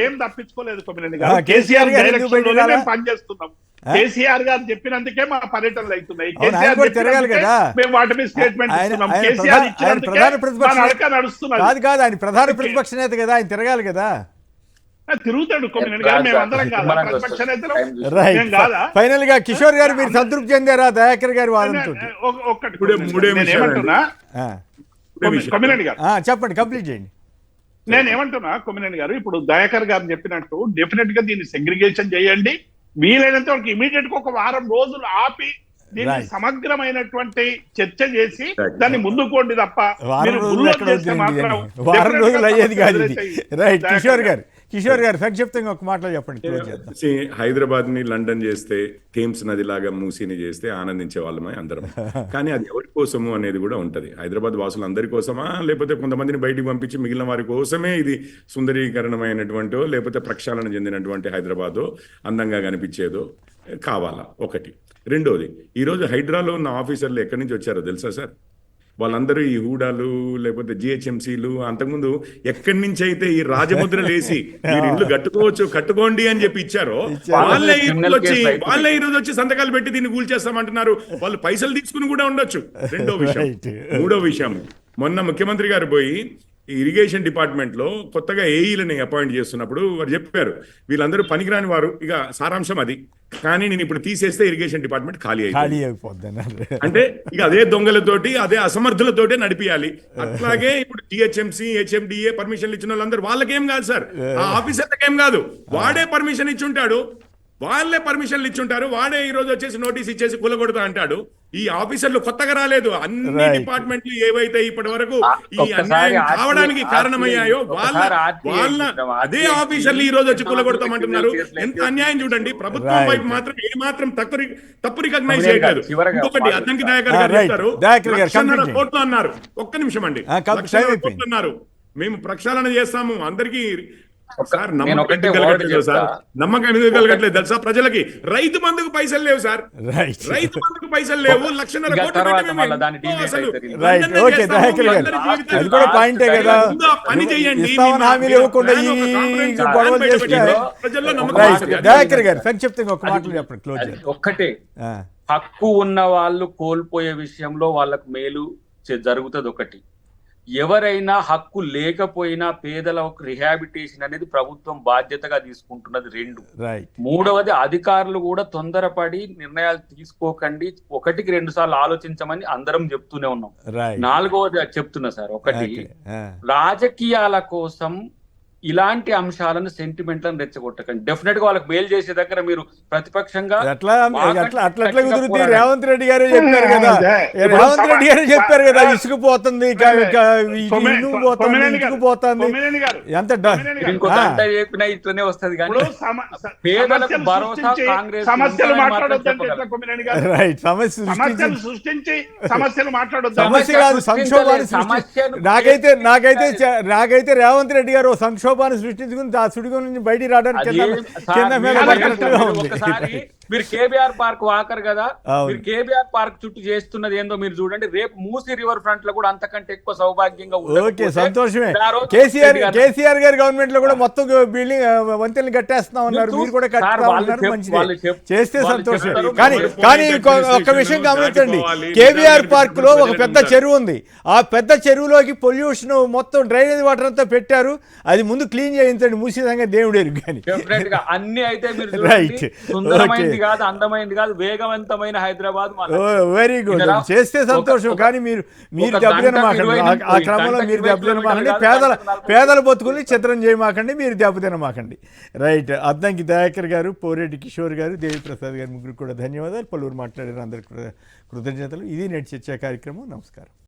ఏం తప్పించుకోలేదు కొమ్మినేని గారు. కేసీఆర్ గారు పనిచేస్తున్నాం. కేసీఆర్ గారు చెప్పినందుకే మా పర్యటనలు అవుతున్నాయి. తిరగాలి కదా, మేము వాటి మీద స్టేట్మెంట్ కాదు కాదు, ఆయన ప్రధాన ప్రతిపక్ష నేత కదా, ఆయన తిరగాలి కదా. తిరుగుతాడు కొమ్మినేని గారు, మేమందరం కాదా ప్రతిపక్ష నేతలు? ఫైనల్ గా కిషోర్ గారు మీరు సంతృప్తి చెందారా దయాకర్ గారి వాదంతో? ఏమంటున్నా కొమ్మినేని గారు, చెప్పండి, కంప్లీట్ చేయండి. నేను ఏమంటున్నా కొమ్మినేని గారు, ఇప్పుడు దయాకర్ గారు చెప్పినట్టు డెఫినెట్ గా దీన్ని సెగ్రిగేషన్ చేయండి. వీలైనంత వరకు ఇమీడియట్ గా ఒక వారం రోజులు ఆపి దీన్ని సమగ్రమైనటువంటి చర్చ చేసి దాన్ని ముందుకోండి తప్ప వారం రోజులు అయ్యేది కాదు ఇది. రైట్. కిషోర్ గారు సంక్షిప్తంగా ఒక మాటలో చెప్పండి. హైదరాబాద్ ని లండన్ చేస్తే, థేమ్స్ నది లాగా మూసీని చేస్తే ఆనందించే వాళ్ళమే అందరం. కానీ అది ఎవరి కోసము అనేది కూడా ఉంటది. హైదరాబాద్ వాసులు అందరి కోసమా, లేకపోతే కొంతమందిని బయటికి పంపించి మిగిలిన వారి కోసమే ఇది సుందరీకరణమైనటువంటో, లేకపోతే ప్రక్షాళన చెందినటువంటి హైదరాబాదో అందంగా కనిపించేదో కావాలా? ఒకటి. రెండోది, ఈరోజు హైడ్రాలో ఉన్న ఆఫీసర్లు ఎక్కడి నుంచి వచ్చారో తెలుసా సార్? వాళ్ళందరూ ఈ హూడాలు, లేకపోతే GHMCలు, అంతకుముందు ఎక్కడి నుంచి అయితే ఈ రాజముద్రలు వేసి మీరు ఇల్లు కట్టుకోండి అని చెప్పి ఇచ్చారో వాళ్ళే ఈ రోజు వచ్చి సంతకాలు పెట్టి దీన్ని కూల్చేస్తామంటున్నారు. వాళ్ళు పైసలు తీసుకుని కూడా ఉండొచ్చు. రెండో విషయం. మూడో విషయం, మొన్న ముఖ్యమంత్రి గారు పోయి ఇరిగేషన్ డిపార్ట్మెంట్ లో కొత్తగా ఏఈలని అపాయింట్ చేస్తున్నప్పుడు వారు చెప్పారు, వీళ్ళందరూ పనికిరాని వారు, ఇక సారాంశం అది. కానీ నేను ఇప్పుడు తీసేస్తే ఇరిగేషన్ డిపార్ట్మెంట్ ఖాళీ అయిపోతుంది. అంటే ఇక అదే దొంగలతోటి, అదే అసమర్థులతోటే నడిపియాలి. అట్లాగే ఇప్పుడు GHMC, HMDA పర్మిషన్లు ఇచ్చిన వాళ్ళందరూ వాళ్ళకేం కాదు సార్, ఆ ఆఫీసర్లకేం కాదు, వాడే పర్మిషన్ ఇచ్చుంటాడు, వాళ్ళే పర్మిషన్లు ఇచ్చుంటారు, వాడే ఈ రోజు వచ్చేసి నోటీస్ ఇచ్చేసి కూలగొడతా అంటాడు. ఈ ఆఫీసర్లు కొత్తగా రాలేదు. అన్ని డిపార్ట్మెంట్లు ఏవైతే ఇప్పటి వరకు ఈ అన్యాయం కావడానికి కారణమయ్యాయో వాళ్ళ అదే ఆఫీసర్లు ఈ రోజు వచ్చి కూలగొడతామంటున్నారు. ఎంత అన్యాయం చూడండి. ప్రభుత్వం వైపు మాత్రం ఏ మాత్రం తప్పు రికగ్నైజ్ చేయలేదు. ఇంకొకటి, అద్దంకి దయాకర్ గారు చెప్తారు 1.5 కోట్లు అన్నారు. ఒక్క నిమిషం అండి, 1.5 కోట్లు అన్నారు. మేము ప్రక్షాళన చేస్తాము అందరికీ. సార్ నమ్మకం ఎందుకు కలగట్లేదు తెలుసా ప్రజలకి? రైతు బంధుకు పైసలు లేవు సార్, రైతు బంధుకు పైసలు లేవు. 1.5 కోట్లు పని చేయండి. ఒక్కటే, హక్కు ఉన్న వాళ్ళు కోల్పోయే విషయంలో వాళ్ళకు మేలు జరుగుతుంది. ఒకటి, ఎవరైనా హక్కు లేకపోయినా పేదల రిహాబిటేషన్ అనేది ప్రభుత్వం బాధ్యతగా తీసుకుంటున్నది. 2, మూడవది, అధికారులు కూడా తొందరపడి నిర్ణయాలు తీసుకోకండి, 1కి 2 సార్లు ఆలోచించమని అందరం చెప్తూనే ఉన్నాం. 4వది చెప్తున్నా సార్, ఒకటి, రాజకీయాల కోసం ఇలాంటి అంశాలను సెంటిమెంట్లను రెచ్చగొట్టకండి. డెఫినెట్ గా వాళ్ళకి మేలు చేసే దగ్గర మీరు ప్రతిపక్షంగా అట్లా కుదురుతుంది. రేవంత్ రెడ్డి గారు చెప్పారు కదా, రేవంత్ రెడ్డి గారు చెప్పారు కదా, ఇసుకుపోతుంది ఎంత ఇంకో గంట చెప్పినా ఇట్లనే వస్తుంది. కానీ పేదలకు భరోసా కాంగ్రెస్ రైట్. సమస్య కాదు, సంక్షోభాన్ని నాకైతే రేవంత్ రెడ్డి గారు సంక్షోభాన్ని సృష్టించుకుని ఆ సుడిగం నుంచి బయటికి రావడానికి మీరు కేబీఆర్ పార్క్ వాకర్ కదా, మీరు కేబీఆర్ పార్క్ చుట్టూ చేస్తున్నది ఏందో మీరు చూడండి. రేపు మూసీ రివర్ ఫ్రంట్ లో కూడా అంతకంటే ఎక్కువ సౌభాగ్యంగా ఓకే, సంతోషమే. కేసీఆర్ గారి గవర్నమెంట్ లో కూడా మొత్తం బిల్డింగ్ వంతెనలు కట్టేస్తా ఉన్నారు, మీరు కూడా కట్టేస్తా ఉన్నారు, మంచిది చేస్తే సంతోషమే. కానీ ఒక విషయం గమనించండి, కేబీఆర్ పార్క్ లో ఒక పెద్ద చెరువు ఉంది. ఆ పెద్ద చెరువులోకి పొల్యూషన్ మొత్తం డ్రైనేజ్ వాటర్ అంతా పెట్టారు. అది ముందు క్లీన్ చేయించండి, మూసేదంగా దేవుడు ఎరుగు. కానీ అన్ని అయితే రైట్, కాదు, అందమైంది కాదు, వేగవంతమైన హైదరాబాద్. వెరీ గుడ్, చేస్తే సంతోషం. కానీ మీరు దెబ్బతినమాకండి, ఆ క్రమంలో మీరు దెబ్బతినమాకండి. పేదల బతుకుల్ని చిత్రం చేయమాకండి, మీరు దెబ్బతినమాకండి. రైట్. అద్దంకి దయాకర్ గారు, పోరెడ్డి కిషోర్ గారు, దేవిప్రసాద్ గారు, ముగ్గురు కూడా ధన్యవాదాలు. పలువురు మాట్లాడారు, అందరికీ కృతజ్ఞతలు. ఇది నేటి చర్చా కార్యక్రమం. నమస్కారం.